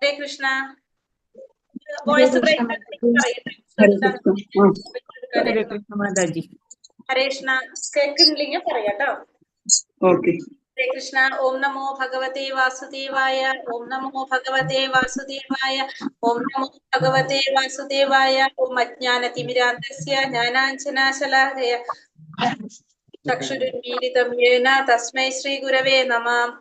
ഹരേ Krishna. Voice break ഹരേ കൃഷ്ണ മാതാജി. ഹരേ കൃഷ്ണ. കേൾക്കുന്നില്ലെങ്കിൽ പറയാട്ടോ. Okay. ഹരേ കൃഷ്ണ. ഓം നമോ ഭഗവതേ വാസുദേവായ. ഓം നമോ ഭഗവതേ വാസുദേവായ. ഓം നമോ ഭഗവതേ വാസുദേവായ. ഓം അജ്ഞാനതിമിരാന്തസ്യ ജ്ഞാനാഞ്ജനാശലാകയ ചക്ഷുരുന്മീലിതം യേന തസ്മൈ ശ്രീ ഗുരവേ നമഃ.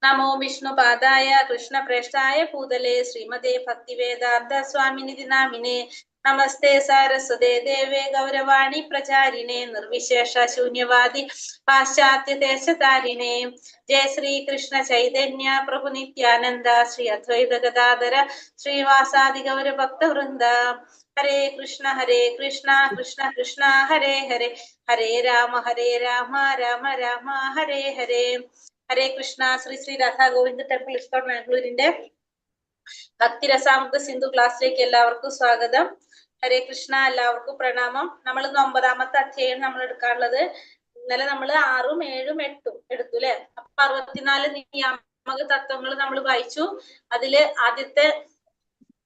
നമോ വിഷ്ണുപാദായ കൃഷ്ണപ്രേഷ്ഠായ ഭൂതലേ ശ്രീമതേ ഭക്തിവേദാന്ത സ്വാമിനിധി നാമിനെ. നമസ്തേ സാരസ്വതേ ദേവേ ഗൗരവാണി പ്രചാരിണേ നിർവിശേഷ ശൂന്യവാദി പാശ്ചാത്യ ദേശതാരിണേ. ജയ ശ്രീ കൃഷ്ണ ചൈതന്യ പ്രഭു നിത്യാനന്ദ ശ്രീ അദ്വൈത ഗദാധര ശ്രീവാസാദി ഗൗരഭക്തവൃന്ദ. ഹരേ കൃഷ്ണ കൃഷ്ണ കൃഷ്ണ ഹരേ ഹരേ, ഹരേ രാമ രാമ രാമ ഹരേ ഹരേ. ഹരേ കൃഷ്ണ. ശ്രീ ശ്രീ രാധാ ഗോവിന്ദ് ടെമ്പിൾ ഇസ്കോൺ ബാംഗ്ലൂരിന്റെ ഭക്തിരസാമൃത സിന്ധു ക്ലാസ്സിലേക്ക് എല്ലാവർക്കും സ്വാഗതം. ഹരേ കൃഷ്ണ. എല്ലാവർക്കും പ്രണാമം. നമ്മൾ ഇന്ന് 9ാമത്തെ അധ്യായം നമ്മൾ എടുക്കാനുള്ളത്. ഇന്നലെ നമ്മൾ 6ഉം 7ഉം 8ഉം എടുത്തു അല്ലെ. അപ്പൊ 64 നിയാമക തത്വങ്ങൾ നമ്മൾ വായിച്ചു. അതില് ആദ്യത്തെ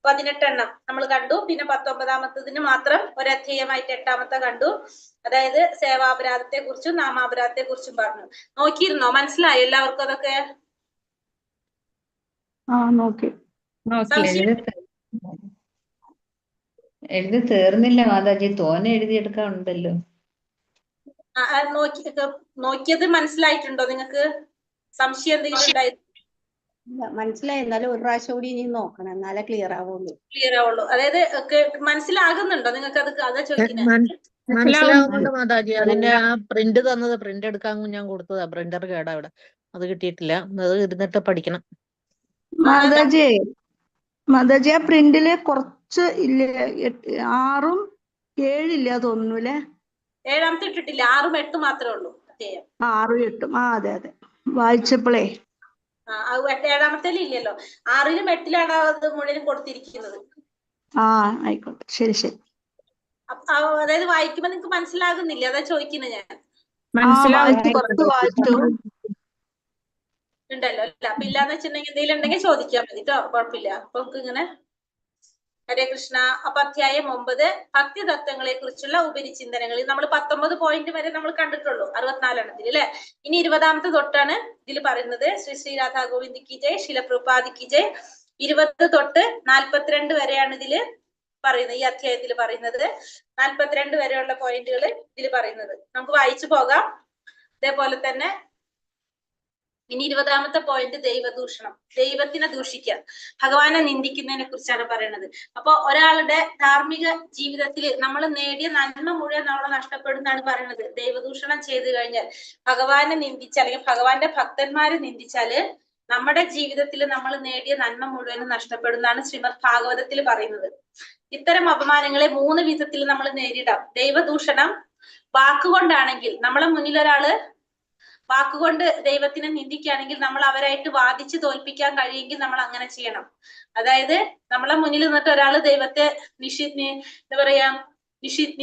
18 എണ്ണം നമ്മൾ കണ്ടു. പിന്നെ 19ാമത്തതിന് മാത്രം ഒരധ്യായമായിട്ട് 8ാമത്തെ കണ്ടു. അതായത് സേവാപരാധത്തെ കുറിച്ചും നാമാപരാധത്തെ കുറിച്ചും പറഞ്ഞു. നോക്കിയിരുന്നോ? മനസ്സിലായോ എല്ലാവർക്കും അതൊക്കെ? എഴുതി തീർന്നില്ല മാതാജി, തോനെ എഴുതിയെടുക്കാനുണ്ടല്ലോ. നോക്കിയത് മനസ്സിലായിട്ടുണ്ടോ നിങ്ങൾക്ക്? സംശയം എന്തെങ്കിലും ഉണ്ടായിരുന്നു? മനസ്സിലായി. എന്നാലും ഒരു പ്രാവശ്യം കൂടി ഇനി നോക്കണം, എന്നാലേ ക്ലിയർ ആവുള്ളൂ. അതായത് മനസ്സിലാകുന്നുണ്ടോ നിങ്ങൾക്ക്? അതാ ചോദിക്കുന്നത്. മനസ്സിലാവുന്നുണ്ട് മാതാജി. അതിന്റെ ആ പ്രിന്റ് തന്നത്, പ്രിന്റ് എടുക്കാൻ ഞാൻ കൊടുത്തതാ. പ്രിന്റർ കേടാ ഇവിടെ, അത് കിട്ടിയിട്ടില്ല. അത് ഇരുന്നിട്ട് പഠിക്കണം. മാതാജി ആ പ്രിന്റില് കുറച്ച് ഇല്ല, 6ഉം 7ഉം ഇല്ല തോന്നുന്നു അല്ലെ. 7ാമത്തെ ഇട്ടിട്ടില്ല, 6ഉം 8ഉം മാത്രമേ ഉള്ളൂ. 6ഉം 8ഉം. അതെ അതെ, വായിച്ചപ്പോഴേ. 7ാമത്തേലും ഇല്ലല്ലോ. 6ലും 8ലാണ് അത് മുഴുവൻ കൊടുത്തിരിക്കുന്നത്. ആയിക്കോട്ടെ, ശരി ശരി. അതായത് വായിക്കുമ്പോ നിങ്ങക്ക് മനസ്സിലാകുന്നില്ല, അതാ ചോദിക്കുന്നത് ഞാൻ. ഉണ്ടല്ലോ അല്ല. അപ്പൊ ഇല്ലാന്ന് വെച്ചിട്ടുണ്ടെങ്കിൽ എന്തെങ്കിലും ഉണ്ടെങ്കിൽ ചോദിക്കാൻ മതി കേട്ടോ, കുഴപ്പമില്ല. അപ്പൊ നമുക്ക് ഇങ്ങനെ. ഹരേ കൃഷ്ണ. അപ്പൊ അധ്യായം 9 ഭക്തി തത്വങ്ങളെ കുറിച്ചുള്ള ഉപരിചിന്തനങ്ങൾ. നമ്മൾ 19 പോയിന്റ് വരെ നമ്മൾ കണ്ടിട്ടുള്ളൂ 64 എണ്ണത്തിൽ അല്ലെ. ഇനി 20ാമത്തെ തൊട്ടാണ് ഇതിൽ പറയുന്നത്. ശ്രീ ശ്രീ രാധാ ഗോവിന്ദ് കി ജയ്, ശില പ്രഭുപാദ് കി ജയ്. 20 തൊട്ട് 42 വരെയാണ് ഇതില് പറയുന്നത്, ഈ അധ്യായത്തിൽ പറയുന്നത്. 42 വരെയുള്ള പോയിന്റുകൾ ഇതിൽ പറയുന്നത്. നമുക്ക് വായിച്ചു പോകാം. അതേപോലെ തന്നെ ഇനി 20ാമത്തെ പോയിന്റ് ദൈവദൂഷണം, ദൈവത്തിനെ ദൂഷിക്കുക, ഭഗവാനെ നിന്ദിക്കുന്നതിനെ കുറിച്ചാണ് പറയുന്നത്. അപ്പൊ ഒരാളുടെ ധാർമ്മിക ജീവിതത്തിൽ നമ്മൾ നേടിയ നന്മ മുഴുവൻ നമ്മൾ നഷ്ടപ്പെടുന്നതാണ് പറയുന്നത്. ദൈവദൂഷണം ചെയ്തു കഴിഞ്ഞാൽ, ഭഗവാനെ നിന്ദിച്ചാൽ അല്ലെങ്കിൽ ഭഗവാന്റെ ഭക്തന്മാരെ നിന്ദിച്ചാല് നമ്മുടെ ജീവിതത്തിൽ നമ്മൾ നേടിയ നന്മ മുഴുവനും നഷ്ടപ്പെടുന്നതാണ് ശ്രീമദ് ഭാഗവതത്തിൽ പറയുന്നത്. ഇത്തരം അപമാനങ്ങളെ 3 വിധത്തിൽ നമ്മൾ നേരിടാം. ദൈവദൂഷണം വാക്കുകൊണ്ടാണെങ്കിൽ, നമ്മളെ മുന്നിൽ ഒരാള് വാക്കുകൊണ്ട് ദൈവത്തിനെ നിന്ദിക്കുകയാണെങ്കിൽ നമ്മൾ അവരായിട്ട് വാദിച്ച് തോൽപ്പിക്കാൻ കഴിയുമെങ്കിൽ നമ്മൾ അങ്ങനെ ചെയ്യണം. അതായത് നമ്മളെ മുന്നിൽ നിന്നിട്ട് ഒരാള് ദൈവത്തെ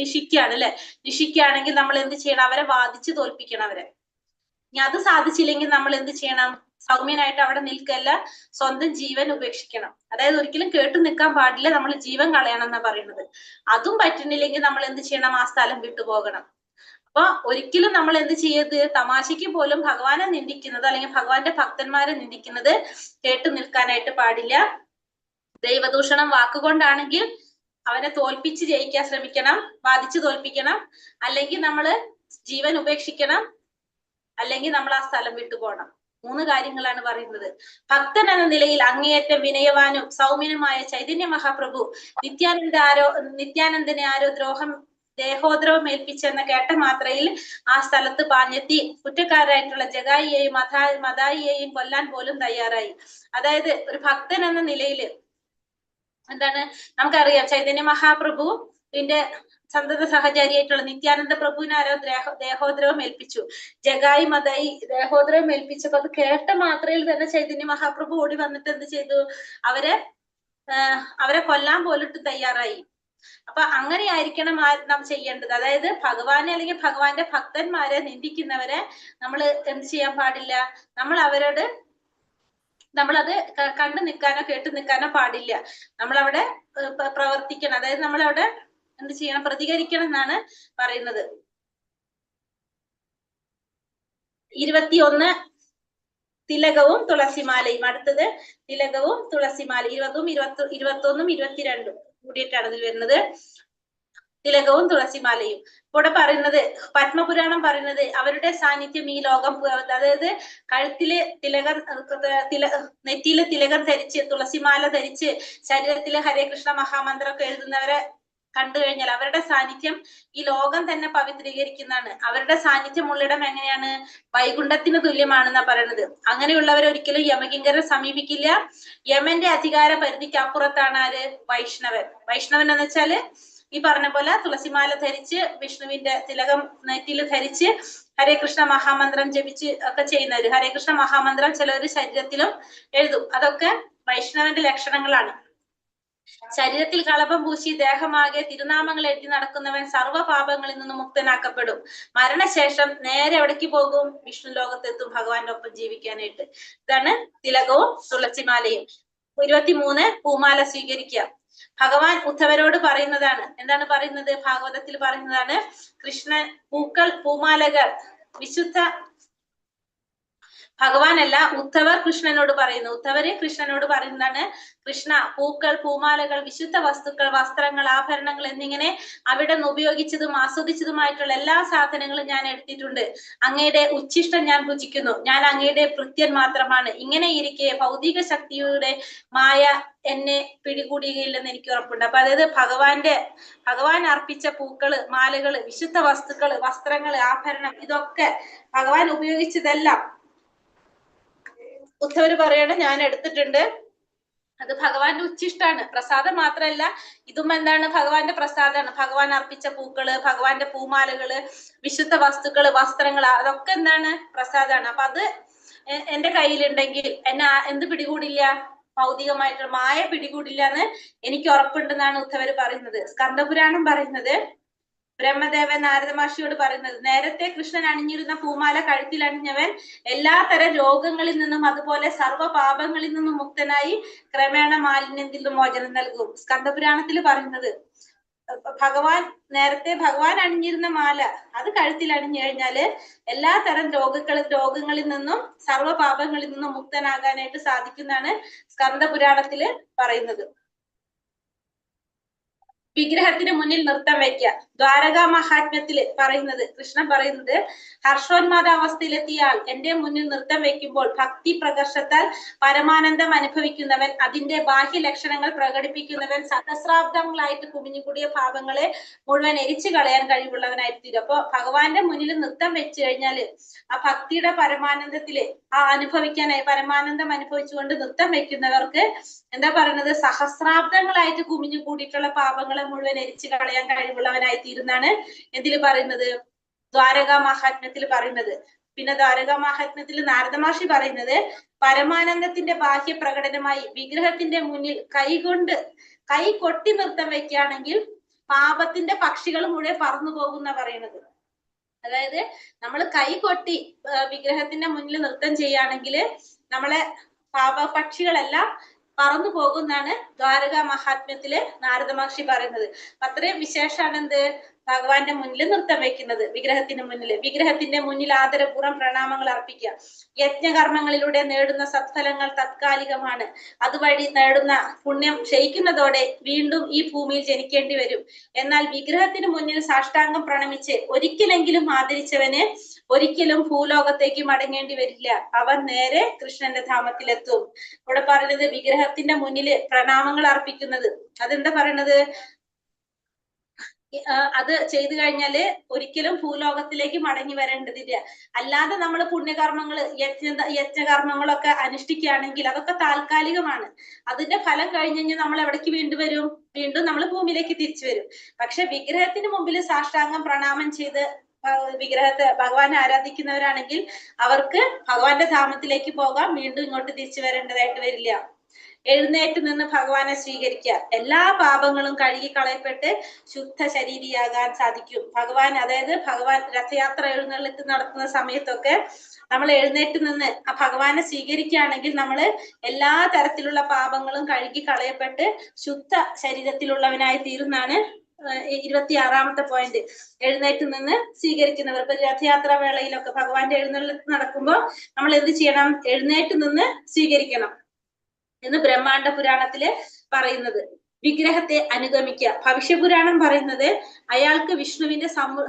നിഷിക്കുകയാണ് അല്ലെ. നിഷിക്കുകയാണെങ്കിൽ നമ്മൾ എന്ത് ചെയ്യണം? അവരെ വാദിച്ച് തോൽപ്പിക്കണം അവരെ. ഇനി അത് സാധിച്ചില്ലെങ്കിൽ നമ്മൾ എന്ത് ചെയ്യണം? സൗമ്യനായിട്ട് അവിടെ നിൽക്കല്ല, സ്വന്തം ജീവൻ ഉപേക്ഷിക്കണം. അതായത് ഒരിക്കലും കേട്ടു നിൽക്കാൻ പാടില്ല, നമ്മൾ ജീവൻ കളയണം എന്നാ പറയുന്നത്. അതും പറ്റുന്നില്ലെങ്കിൽ നമ്മൾ എന്ത് ചെയ്യണം? ആ സ്ഥലം വിട്ടുപോകണം. അപ്പൊ ഒരിക്കലും നമ്മൾ എന്ത് ചെയ്യരുത്? തമാശയ്ക്ക് പോലും ഭഗവാനെ നിന്ദിക്കുന്നത് അല്ലെങ്കിൽ ഭഗവാന്റെ ഭക്തന്മാരെ നിന്ദിക്കുന്നത് കേട്ടു നിൽക്കാനായിട്ട് പാടില്ല. ദൈവദൂഷണം വാക്കുകൊണ്ടാണെങ്കിൽ അവനെ തോൽപ്പിച്ച് ജയിക്കാൻ ശ്രമിക്കണം, വാദിച്ചു തോൽപ്പിക്കണം. അല്ലെങ്കിൽ നമ്മള് ജീവൻ ഉപേക്ഷിക്കണം, അല്ലെങ്കിൽ നമ്മൾ ആ സ്ഥലം വിട്ടുപോകണം. 3 കാര്യങ്ങളാണ് പറയുന്നത്. ഭക്തൻ എന്ന നിലയിൽ അങ്ങേയറ്റം വിനയവാനും സൗമ്യനുമായ ചൈതന്യ മഹാപ്രഭു നിത്യാനന്ദനെ ആരോ ദേഹോദ്രവം ഏൽപ്പിച്ചെന്ന കേട്ട മാത്രയിൽ ആ സ്ഥലത്ത് പാഞ്ഞെത്തി കുറ്റക്കാരായിട്ടുള്ള ജഗായിയെയും മദായിയെയും കൊല്ലാൻ പോലും തയ്യാറായി. അതായത് ഒരു ഭക്തൻ എന്ന നിലയിൽ എന്താണ് നമുക്കറിയാം, ചൈതന്യ മഹാപ്രഭുവിന്റെ സന്തത സഹചാരിയായിട്ടുള്ള നിത്യാനന്ദ പ്രഭുവിനെ ആരോ ദേഹോദ്രവം ഏൽപ്പിച്ചു. ജഗായി മദായി ദേഹോദ്രവം ഏൽപ്പിച്ചപ്പോ അത് കേട്ട മാത്രയിൽ തന്നെ ചൈതന്യ മഹാപ്രഭു ഓടി വന്നിട്ട് എന്ത് ചെയ്തു? അവരെ കൊല്ലാൻ പോലിട്ട് തയ്യാറായി. അപ്പൊ അങ്ങനെയായിരിക്കണം നാം ചെയ്യേണ്ടത്. അതായത് ഭഗവാനെ അല്ലെങ്കിൽ ഭഗവാന്റെ ഭക്തന്മാരെ നിന്ദിക്കുന്നവരെ നമ്മൾ എന്ത് ചെയ്യാൻ പാടില്ല? നമ്മൾ അവരോട് നമ്മളത് കണ്ടു നിൽക്കാനോ കേട്ടു നിൽക്കാനോ പാടില്ല. നമ്മളവിടെ പ്രവർത്തിക്കണം. അതായത് നമ്മളവിടെ എന്ത് ചെയ്യണം? പ്രതികരിക്കണം എന്നാണ് പറയുന്നത്. 21 തിലകവും തുളസിമാലയും. അടുത്തത് തിലകവും തുളസിമാലയും. 20ഉം 21ഉം 22ഉം കൂടിയിട്ടാണ് ഇതിൽ വരുന്നത്. തിലകവും തുളസിമാലയും. ഇവിടെ പറയുന്നത്, പത്മപുരാണം പറയുന്നത് അവരുടെ സാന്നിധ്യം ഈ ലോകം, അതായത് കഴുത്തില് നെറ്റിയില് തിലകം ധരിച്ച് തുളസിമാല ധരിച്ച് ശരീരത്തില് ഹരേ കൃഷ്ണ മഹാമന്ത്രമൊക്കെ എഴുതുന്നവരെ കണ്ടു കഴിഞ്ഞാൽ അവരുടെ സാന്നിധ്യം ഈ ലോകം തന്നെ പവിത്രീകരിക്കുന്നതാണ്. അവരുടെ സാന്നിധ്യം ഉള്ളിടം എങ്ങനെയാണ്? വൈകുണ്ഠത്തിന് തുല്യമാണെന്നാ പറയുന്നത്. അങ്ങനെയുള്ളവർ ഒരിക്കലും യമകിങ്കരെ സമീപിക്കില്ല. യമന്റെ അധികാര പരിധിക്ക് അപ്പുറത്താണ് ആര്? വൈഷ്ണവൻ. വൈഷ്ണവൻ എന്ന് വെച്ചാല് ഈ പറഞ്ഞ പോലെ തുളസിമാല ധരിച്ച് വിഷ്ണുവിന്റെ തിലകം നെറ്റിയിൽ ധരിച്ച് ഹരേ കൃഷ്ണ മഹാമന്ത്രം ജപിച്ച് ഒക്കെ ചെയ്യുന്നവര്. ഹരേ കൃഷ്ണ മഹാമന്ത്രം ചിലവര് ശരീരത്തിലും എഴുതും. അതൊക്കെ വൈഷ്ണവന്റെ ലക്ഷണങ്ങളാണ്. ശരീരത്തിൽ കളഭം പൂശി ദേഹമാകെ തിരുനാമങ്ങൾ എഴുതി നടക്കുന്നവൻ സർവ്വ പാപങ്ങളിൽ നിന്നും മുക്തനാക്കപ്പെടും. മരണശേഷം നേരെ എവിടേക്ക് പോകും? വിഷ്ണു ലോകത്തെത്തും ഭഗവാന്റെ ഒപ്പം ജീവിക്കാനായിട്ട്. ഇതാണ് തിലകവും തുളസിമാലയും. 23 പൂമാല സ്വീകരിക്കുക. ഭഗവാൻ ഉദ്ധവരോട് പറയുന്നതാണ്. എന്താണ് പറയുന്നത്? ഭാഗവതത്തിൽ പറയുന്നതാണ്. കൃഷ്ണൻ പൂക്കൾ പൂമാലകൾ വിശുദ്ധ ഭഗവാനല്ല, ഉദ്ധവർ കൃഷ്ണനോട് പറയുന്നു. ഉദ്ധവര് കൃഷ്ണനോട് പറയുന്നതാണ്, കൃഷ്ണ, പൂക്കൾ പൂമാലകൾ വിശുദ്ധ വസ്തുക്കൾ വസ്ത്രങ്ങൾ ആഭരണങ്ങൾ എന്നിങ്ങനെ അവിടെ നിന്ന് ഉപയോഗിച്ചതും ആസ്വദിച്ചതുമായിട്ടുള്ള എല്ലാ സാധനങ്ങളും ഞാൻ എടുത്തിട്ടുണ്ട്. അങ്ങയുടെ ഉച്ഛിഷ്ടം ഞാൻ ഭുജിക്കുന്നു. ഞാൻ അങ്ങയുടെ ഭൃത്യൻ മാത്രമാണ്. ഇങ്ങനെ ഇരിക്കെ ഭൗതിക ശക്തിയുടെ മായ എന്നെ പിടികൂടുകയില്ലെന്ന് എനിക്ക് ഉറപ്പുണ്ട്. അപ്പൊ അതായത് ഭഗവാൻ അർപ്പിച്ച പൂക്കള് മാലകള് വിശുദ്ധ വസ്തുക്കള് വസ്ത്രങ്ങള് ആഭരണം ഇതൊക്കെ ഭഗവാൻ ഉപയോഗിച്ചതെല്ലാം ഉദ്ധവര് പറയണ ഞാൻ എടുത്തിട്ടുണ്ട്. അത് ഭഗവാന്റെ ഉച്ഛിഷ്ടാണ്. പ്രസാദം മാത്രല്ല, ഇതും എന്താണ്? ഭഗവാന്റെ പ്രസാദമാണ്. ഭഗവാൻ അർപ്പിച്ച പൂക്കള് ഭഗവാന്റെ പൂമാലകള് വിശുദ്ധ വസ്തുക്കള് വസ്ത്രങ്ങൾ അതൊക്കെ എന്താണ്? പ്രസാദമാണ്. അപ്പൊ അത് എന്റെ കയ്യിലുണ്ടെങ്കിൽ എന്നെ എന്ത് പിടികൂടില്ല? ഭൗതികമായിട്ടുള്ള മായ പിടികൂടില്ല എന്ന് എനിക്ക് ഉറപ്പുണ്ടെന്നാണ് ഉദ്ധവര് പറയുന്നത്. സ്കന്ദപുരാണം പറയുന്നത്, ബ്രഹ്മദേവൻ നാരദ മഹർഷിയോട് പറയുന്നത്, നേരത്തെ കൃഷ്ണൻ അണിഞ്ഞിരുന്ന പൂമാല കഴുത്തിൽ അണിഞ്ഞവൻ എല്ലാത്തരം രോഗങ്ങളിൽ നിന്നും അതുപോലെ സർവ്വ പാപങ്ങളിൽ നിന്നും മുക്തനായി ക്രമേണ മാലിന്യത്തിൽ നിന്നും മോചനം നൽകും. സ്കന്ദപുരാണത്തിൽ പറയുന്നത്, നേരത്തെ ഭഗവാൻ അണിഞ്ഞിരുന്ന മാല അത് കഴുത്തിൽ അണിഞ്ഞു കഴിഞ്ഞാല് എല്ലാത്തരം രോഗങ്ങളിൽ നിന്നും സർവ്വ പാപങ്ങളിൽ നിന്നും മുക്തനാകാനായിട്ട് സാധിക്കുന്നതാണ് സ്കന്ദപുരാണത്തില് പറയുന്നത്. വിഗ്രഹത്തിന് മുന്നിൽ നൃത്തം വയ്ക്കുക. ദ്വാരകാ മഹാത്മ്യത്തില് പറയുന്നത്, കൃഷ്ണൻ പറയുന്നത്, ഹർഷോന്മാദ അവസ്ഥയിലെത്തിയ ആൾ എന്റെ മുന്നിൽ നൃത്തം വെക്കുമ്പോൾ ഭക്തി പ്രകർഷത്താൽ പരമാനന്ദം അനുഭവിക്കുന്നവൻ, അതിന്റെ ബാഹ്യ ലക്ഷണങ്ങൾ പ്രകടിപ്പിക്കുന്നവൻ, സഹസ്രാബ്ദങ്ങളായിട്ട് കുമിഞ്ഞുകൂടിയ പാപങ്ങളെ മുഴുവൻ എരിച്ചു കളയാൻ കഴിവുള്ളവനായിട്ട് തീരും. അപ്പൊ ഭഗവാന്റെ മുന്നിൽ നൃത്തം വെച്ചു കഴിഞ്ഞാല് ആ ഭക്തിയുടെ പരമാനന്ദത്തില് അനുഭവിക്കാനായി പരമാനന്ദം അനുഭവിച്ചുകൊണ്ട് നൃത്തം വെക്കുന്നവർക്ക് എന്താ പറയുന്നത്? സഹസ്രാബ്ദങ്ങളായിട്ട് കുമിഞ്ഞു കൂടിയിട്ടുള്ള പാപങ്ങളെ മുഴുവൻ എരിച്ചു കളയാൻ കഴിവുള്ളവനായി തീരുന്നാണ് എന്തില് പറയുന്നത്? ദ്വാരകാ മഹാത്മ്യത്തിൽ പറയുന്നത്. പിന്നെ ദ്വാരകാ മഹാത്മ്യത്തിൽ നാരദ മഹർഷി പറയുന്നത്, പരമാനന്ദത്തിന്റെ ബാഹ്യ പ്രകടനമായി വിഗ്രഹത്തിന്റെ മുന്നിൽ കൈ കൊട്ടി നൃത്തം വെക്കുകയാണെങ്കിൽ പാപത്തിന്റെ പക്ഷികൾ മുഴുവൻ പറന്നു പോകുന്ന പറയുന്നത്. അതായത് നമ്മൾ കൈ കൊട്ടി വിഗ്രഹത്തിന്റെ മുന്നിൽ നൃത്തം ചെയ്യുകയാണെങ്കിൽ നമ്മളെ പാപപക്ഷികളെല്ലാം പറന്നു പോകുന്നാണ് ദ്വാരകാ മഹാത്മ്യത്തില് നാരദ മഹർഷി പറയുന്നത്. അത്രയും വിശേഷമാണ് എന്ത്? ഭഗവാന്റെ മുന്നിൽ നൃത്തം വെക്കുന്നത്. വിഗ്രഹത്തിന്റെ മുന്നിൽ ആദരപൂർവ്വം പ്രണാമങ്ങൾ അർപ്പിക്കുക. യജ്ഞകർമ്മങ്ങളിലൂടെ നേടുന്ന സത്ഫലങ്ങൾ തത്കാലികമാണ്. അതുവഴി നേടുന്ന പുണ്യം ക്ഷയിക്കുന്നതോടെ വീണ്ടും ഈ ഭൂമിയിൽ ജനിക്കേണ്ടി വരും. എന്നാൽ വിഗ്രഹത്തിന് മുന്നിൽ സാഷ്ടാംഗം പ്രണമിച്ച് ഒരിക്കലെങ്കിലും ആദരിച്ചവന് ഒരിക്കലും ഭൂലോകത്തേക്ക് മടങ്ങേണ്ടി വരില്ല. അവൻ നേരെ കൃഷ്ണന്റെ ധാമത്തിലെത്തും. ഇവിടെ പറയുന്നത് വിഗ്രഹത്തിന്റെ മുന്നില് പ്രണാമങ്ങൾ അർപ്പിക്കുന്നത്. അതെന്താ പറയണത്? അത് ചെയ്തു കഴിഞ്ഞാല് ഒരിക്കലും ഭൂലോകത്തിലേക്ക് മടങ്ങി വരേണ്ടതില്ല. അല്ലാതെ നമ്മൾ പുണ്യകർമ്മങ്ങള് യജ്ഞകർമ്മങ്ങളൊക്കെ അനുഷ്ഠിക്കുകയാണെങ്കിൽ അതൊക്കെ താൽക്കാലികമാണ്. അതിന്റെ ഫലം കഴിഞ്ഞ് കഴിഞ്ഞാൽ നമ്മൾ എവിടേക്ക് വീണ്ടും വരും? വീണ്ടും നമ്മൾ ഭൂമിയിലേക്ക് തിരിച്ചു വരും. പക്ഷെ വിഗ്രഹത്തിന് മുമ്പിൽ സാഷ്ടാംഗം പ്രണാമം ചെയ്ത് ഭഗവാനെ ആരാധിക്കുന്നവരാണെങ്കിൽ അവർക്ക് ഭഗവാന്റെ ധാമത്തിലേക്ക് പോകാം. വീണ്ടും ഇങ്ങോട്ട് തിരിച്ചു വരേണ്ടതായിട്ട് വരില്ല. എഴുന്നേറ്റ് നിന്ന് ഭഗവാനെ സ്വീകരിക്കുക. എല്ലാ പാപങ്ങളും കഴുകി കളയപ്പെട്ട് ശുദ്ധ ശരീരിയാകാൻ സാധിക്കും. ഭഗവാൻ, അതായത് ഭഗവാൻ രഥയാത്ര എഴുന്നള്ളത്ത് നടത്തുന്ന സമയത്തൊക്കെ നമ്മൾ എഴുന്നേറ്റ് നിന്ന് ആ ഭഗവാനെ സ്വീകരിക്കുകയാണെങ്കിൽ നമ്മള് എല്ലാ തരത്തിലുള്ള പാപങ്ങളും കഴുകി കളയപ്പെട്ട് ശുദ്ധ ശരീരത്തിലുള്ളവനായി തീരുന്നാണ് 26ാമത്തെ പോയിന്റ്. എഴുന്നേറ്റ് നിന്ന് സ്വീകരിക്കുന്നവർ. ഇപ്പൊ രഥയാത്രാ വേളയിലൊക്കെ ഭഗവാന്റെ എഴുന്നള്ളത്ത് നടക്കുമ്പോൾ നമ്മൾ എന്ത് ചെയ്യണം? എഴുന്നേറ്റ് നിന്ന് സ്വീകരിക്കണം എന്ന് ബ്രഹ്മാണ്ഡ പുരാണത്തില് പറയുന്നത്. വിഗ്രഹത്തെ അനുഗമിക്കുക. ഭവിഷ്യപുരാണം പറയുന്നത് അയാൾക്ക് വിഷ്ണുവിന്റെ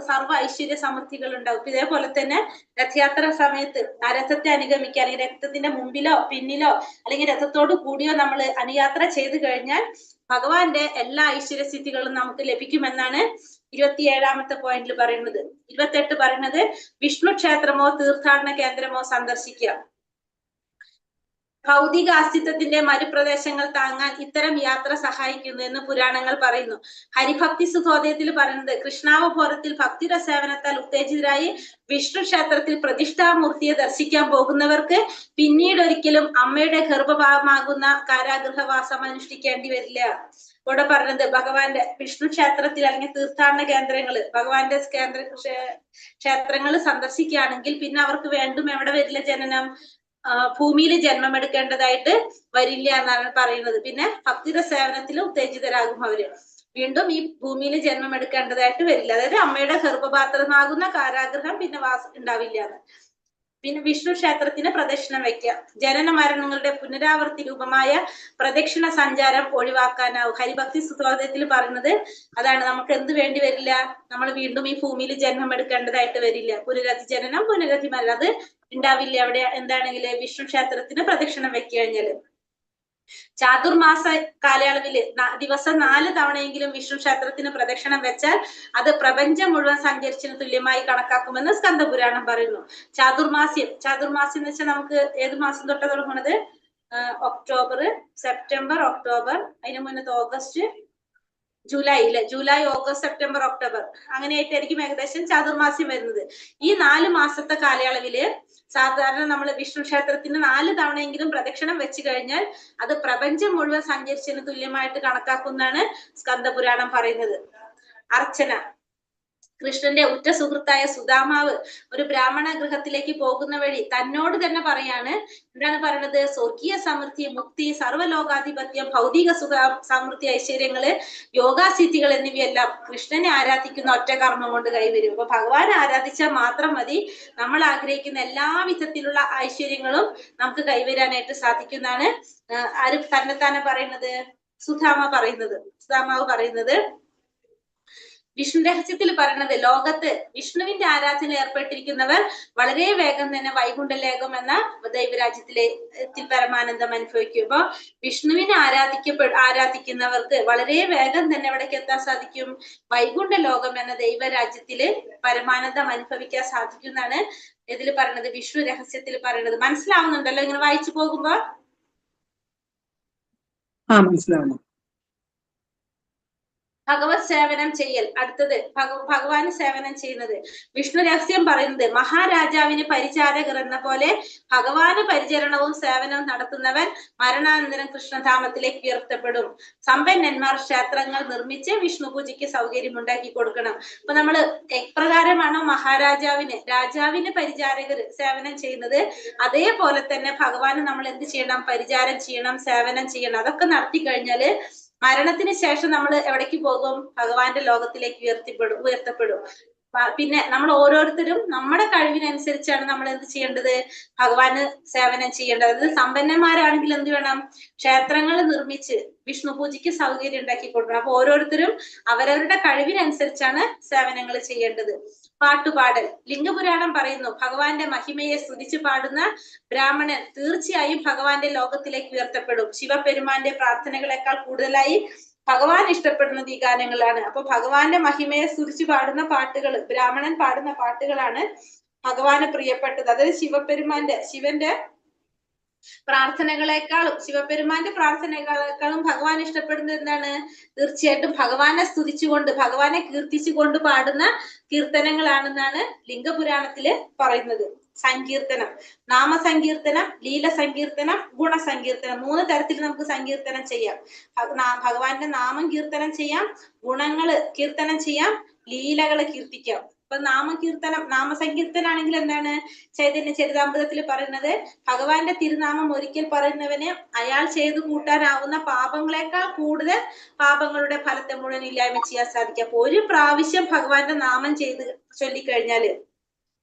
സർവ്വ ഐശ്വര്യ സമൃദ്ധികൾ ഉണ്ടാവും. ഇതേപോലെ തന്നെ രഥയാത്ര സമയത്ത് ആ രഥത്തെ അനുഗമിക്കുക, അല്ലെങ്കിൽ രഥത്തിന്റെ മുമ്പിലോ പിന്നിലോ അല്ലെങ്കിൽ രഥത്തോട് കൂടിയോ നമ്മൾ അനുയാത്ര ചെയ്തു കഴിഞ്ഞാൽ ഭഗവാന്റെ എല്ലാ ഐശ്വര്യ സ്ഥിതികളും നമുക്ക് ലഭിക്കുമെന്നാണ് 27ാമത്തെ പോയിന്റിൽ പറയുന്നത്. 28 പറയുന്നത് വിഷ്ണു ക്ഷേത്രമോ തീർത്ഥാടന കേന്ദ്രമോ സന്ദർശിക്കുക. ഭൗതിക അസ്തിത്വത്തിന്റെ മരുപ്രദേശങ്ങൾ താങ്ങാൻ ഇത്തരം യാത്ര സഹായിക്കുന്നു എന്ന് പുരാണങ്ങൾ പറയുന്നു. ഹരിഭക്തി സുഖോദയത്തിൽ പറയുന്നത് കൃഷ്ണാവബോധത്തിൽ ഭക്തിയുടെ സേവനത്താൽ ഉത്തേജിതരായി വിഷ്ണു ക്ഷേത്രത്തിൽ പ്രതിഷ്ഠാമൂർത്തിയെ ദർശിക്കാൻ പോകുന്നവർക്ക് പിന്നീട് ഒരിക്കലും അമ്മയുടെ ഗർഭഭാഗമാകുന്ന കാരാഗൃഹവാസം അനുഷ്ഠിക്കേണ്ടി വരില്ല. ഇവിടെ പറഞ്ഞത് ഭഗവാന്റെ വിഷ്ണു ക്ഷേത്രത്തിൽ അല്ലെങ്കിൽ തീർത്ഥാടന കേന്ദ്രങ്ങള്, ഭഗവാന്റെ ക്ഷേത്രങ്ങൾ സന്ദർശിക്കുകയാണെങ്കിൽ പിന്നെ അവർക്ക് വീണ്ടും എവിടെ വരില്ല ജനനം? ഭൂമിയിൽ ജന്മമെടുക്കേണ്ടതായിട്ട് വരില്ല എന്നാണ് പറയുന്നത്. പിന്നെ ഭക്തിയുടെ സേവനത്തിൽ ഉത്തേജിതരാകും അവര്. വീണ്ടും ഈ ഭൂമിയിൽ ജന്മമെടുക്കേണ്ടതായിട്ട് വരില്ല. അതായത് അമ്മയുടെ ഗർഭപാത്രമാകുന്ന കാരാഗൃഹം പിന്നെ ഉണ്ടാവില്ല എന്ന്. പിന്നെ വിഷ്ണു ക്ഷേത്രത്തിന് പ്രദക്ഷിണം വയ്ക്കുക. ജനന മരണങ്ങളുടെ പുനരാവർത്തി രൂപമായ പ്രദക്ഷിണ സഞ്ചാരം ഒഴിവാക്കാനാവും. ഹരിഭക്തി സുഖോദയത്തിൽ പറയുന്നത് അതാണ്. നമുക്ക് എന്ത് വേണ്ടി വരില്ല? നമ്മൾ വീണ്ടും ഈ ഭൂമിയിൽ ജന്മം എടുക്കേണ്ടതായിട്ട് വരില്ല. പുനരധി ജനനം പുനരധി മരണം അത് ഉണ്ടാവില്ല. അവിടെ എന്താണെങ്കിൽ വിഷ്ണു ക്ഷേത്രത്തിന് പ്രദക്ഷിണം വെച്ച് കഴിഞ്ഞാല്. ചാതുർമാസ കാലയളവില് ദിവസം 4 തവണയെങ്കിലും വിഷ്ണു ക്ഷേത്രത്തിന് പ്രദക്ഷിണം വെച്ചാൽ അത് പ്രപഞ്ചം മുഴുവൻ സഞ്ചരിച്ചതിന് തുല്യമായി കണക്കാക്കുമെന്ന് സ്കന്ദപുരാണം പറയുന്നു. ചാതുർമാസ്യം എന്ന് വെച്ചാൽ നമുക്ക് ഏത് മാസം തൊട്ടാ തുടങ്ങുന്നത്? ഒക്ടോബർ, സെപ്റ്റംബർ, ഒക്ടോബർ, അതിന് മുന്നത്തെ August, July, July, August, September, October, അങ്ങനെയായിട്ടായിരിക്കും ഏകദേശം ചാതുർമാസ്യം വരുന്നത്. ഈ 4 മാസത്തെ കാലയളവില് സാധാരണ നമ്മൾ വിഷ്ണു ക്ഷേത്രത്തിന് 4 തവണയെങ്കിലും പ്രദക്ഷിണം വെച്ച് കഴിഞ്ഞാൽ അത് പ്രപഞ്ചം മുഴുവൻ സഞ്ചരിച്ചതിന് തുല്യമായിട്ട് കണക്കാക്കുന്നതാണ് സ്കന്ദപുരാണം പറയുന്നത്. അർച്ചന. കൃഷ്ണന്റെ ഉറ്റ സുഹൃത്തായ സുദാമാവ് ഒരു ബ്രാഹ്മണ ഗൃഹത്തിലേക്ക് പോകുന്ന വഴി തന്നോട് തന്നെ പറയാണ്. എന്താണ് പറയുന്നത്? സ്വർഗീയ സമൃദ്ധി, മുക്തി, സർവ്വലോകാധിപത്യം, ഭൗതിക സുഖ, സമൃദ്ധി, ഐശ്വര്യങ്ങള്, യോഗാസിദ്ധികൾ എന്നിവയെല്ലാം കൃഷ്ണനെ ആരാധിക്കുന്ന ഒറ്റ കർമ്മം കൊണ്ട് കൈവരും. അപ്പൊ ഭഗവാനെ ആരാധിച്ചാൽ മാത്രം മതി നമ്മൾ ആഗ്രഹിക്കുന്ന എല്ലാ വിധത്തിലുള്ള ഐശ്വര്യങ്ങളും നമുക്ക് കൈവരാനായിട്ട് സാധിക്കുന്നതാണ് ആര് തന്നെത്താനെ പറയുന്നത്? സുദാമാവ് പറയുന്നത്. വിഷ്ണു രഹസ്യത്തിൽ പറയുന്നത് ലോകത്ത് വിഷ്ണുവിന്റെ ആരാധന ഏർപ്പെട്ടിരിക്കുന്നവർ വളരെ വേഗം തന്നെ വൈകുണ്ഠലേഖം എന്ന ദൈവരാജ്യത്തിലെ പരമാനന്ദം അനുഭവിക്കും. അപ്പൊ വിഷ്ണുവിനെ ആരാധിക്കുന്നവർക്ക് വളരെ വേഗം തന്നെ എവിടേക്ക് എത്താൻ സാധിക്കും? വൈകുണ്ഠ ലോകം എന്ന ദൈവരാജ്യത്തില് പരമാനന്ദം അനുഭവിക്കാൻ സാധിക്കുന്നതാണ് ഇതിൽ പറയുന്നത്, വിഷ്ണു രഹസ്യത്തിൽ പറയുന്നത്. മനസ്സിലാവുന്നുണ്ടല്ലോ ഇങ്ങനെ വായിച്ചു പോകുമ്പോ? മനസ്സിലാവുന്നു. ഭഗവത് സേവനം ചെയ്യൽ. അടുത്തത് ഭഗവാന് സേവനം ചെയ്യുന്നത്. വിഷ്ണു രഹസ്യം പറയുന്നത് മഹാരാജാവിന് പരിചാരകർ എന്ന പോലെ ഭഗവാന് പരിചരണവും സേവനവും നടത്തുന്നവൻ മരണാനന്തരം കൃഷ്ണധാമത്തിലേക്ക് ഉയർത്തപ്പെടും. സമ്പന്നന്മാർ ക്ഷേത്രങ്ങൾ നിർമ്മിച്ച് വിഷ്ണു പൂജയ്ക്ക് സൗകര്യം ഉണ്ടാക്കി കൊടുക്കണം. അപ്പൊ നമ്മള് എപ്രകാരമാണോ രാജാവിന് പരിചാരകർ സേവനം ചെയ്യുന്നത്, അതേപോലെ തന്നെ ഭഗവാന് നമ്മൾ എന്ത് ചെയ്യണം? പരിചാരം ചെയ്യണം, സേവനം ചെയ്യണം. അതൊക്കെ നടത്തി കഴിഞ്ഞാല് മരണത്തിന് ശേഷം നമ്മൾ എവിടേക്ക് പോകും? ഭഗവാന്റെ ലോകത്തിലേക്ക് ഉയർത്തപ്പെടും. പിന്നെ നമ്മൾ ഓരോരുത്തരും നമ്മുടെ കഴിവിനനുസരിച്ചാണ് നമ്മൾ എന്ത് ചെയ്യേണ്ടത്? ഭഗവാന് സേവനം ചെയ്യേണ്ടത്. അതായത് സമ്പന്നന്മാരാണെങ്കിൽ എന്ത് വേണം? ക്ഷേത്രങ്ങൾ നിർമ്മിച്ച് വിഷ്ണു പൂജയ്ക്ക് സൗകര്യം ഉണ്ടാക്കി കൊടുക്കണം. അപ്പൊ ഓരോരുത്തരും അവരവരുടെ കഴിവിനനുസരിച്ചാണ് സേവനങ്ങൾ ചെയ്യേണ്ടത്. പാട്ടുപാടൽ. ലിംഗപുരാണം പറയുന്നു ഭഗവാന്റെ മഹിമയെ സ്തുതിച്ച് പാടുന്ന ബ്രാഹ്മണൻ തീർച്ചയായും ഭഗവാന്റെ ലോകത്തിലേക്ക് ഉയർത്തപ്പെടും. ശിവപെരുമാന്റെ പ്രാർത്ഥനകളെക്കാൾ കൂടുതലായി ഭഗവാൻ ഇഷ്ടപ്പെടുന്നത് ഈ ഗാനങ്ങളാണ്. അപ്പൊ ഭഗവാന്റെ മഹിമയെ സ്തുതിച്ച് പാടുന്ന പാട്ടുകൾ, ബ്രാഹ്മണൻ പാടുന്ന പാട്ടുകളാണ് ഭഗവാന് പ്രിയപ്പെട്ടത്. അതായത് ശിവന്റെ പ്രാർത്ഥനകളെക്കാളും ശിവപെരുമാന്റെ പ്രാർത്ഥനകളെക്കാളും ഭഗവാൻ ഇഷ്ടപ്പെടുന്നത് എന്താണ്? തീർച്ചയായിട്ടും ഭഗവാനെ സ്തുതിച്ചുകൊണ്ട് ഭഗവാനെ കീർത്തിച്ചുകൊണ്ട് പാടുന്ന കീർത്തനങ്ങളാണെന്നാണ് ലിംഗപുരാണത്തില് പറയുന്നത്. സങ്കീർത്തനം, നാമസങ്കീർത്തനം, ലീല സങ്കീർത്തനം, ഗുണസങ്കീർത്തനം, 3 തരത്തിൽ നമുക്ക് സങ്കീർത്തനം ചെയ്യാം. ഭഗവാന്റെ നാമം കീർത്തനം ചെയ്യാം, ഗുണങ്ങള് കീർത്തനം ചെയ്യാം, ലീലകള് കീർത്തിക്കാം. അപ്പൊ നാമസങ്കീർത്തനാണെങ്കിൽ എന്താണ്? ചൈതന്യ ചരിതാമൃതത്തിൽ പറയുന്നത് ഭഗവാന്റെ തിരുനാമം ഒരിക്കൽ പറയുന്നവന് അയാൾ ചെയ്തു കൂട്ടാനാവുന്ന പാപങ്ങളെക്കാൾ കൂടുതൽ പാപങ്ങളുടെ ഫലത്തെ മുഴുവൻ ഇല്ലായ്മ ചെയ്യാൻ സാധിക്കും. അപ്പൊ ഒരു പ്രാവശ്യം ഭഗവാന്റെ നാമം ചൊല്ലിക്കഴിഞ്ഞാല്,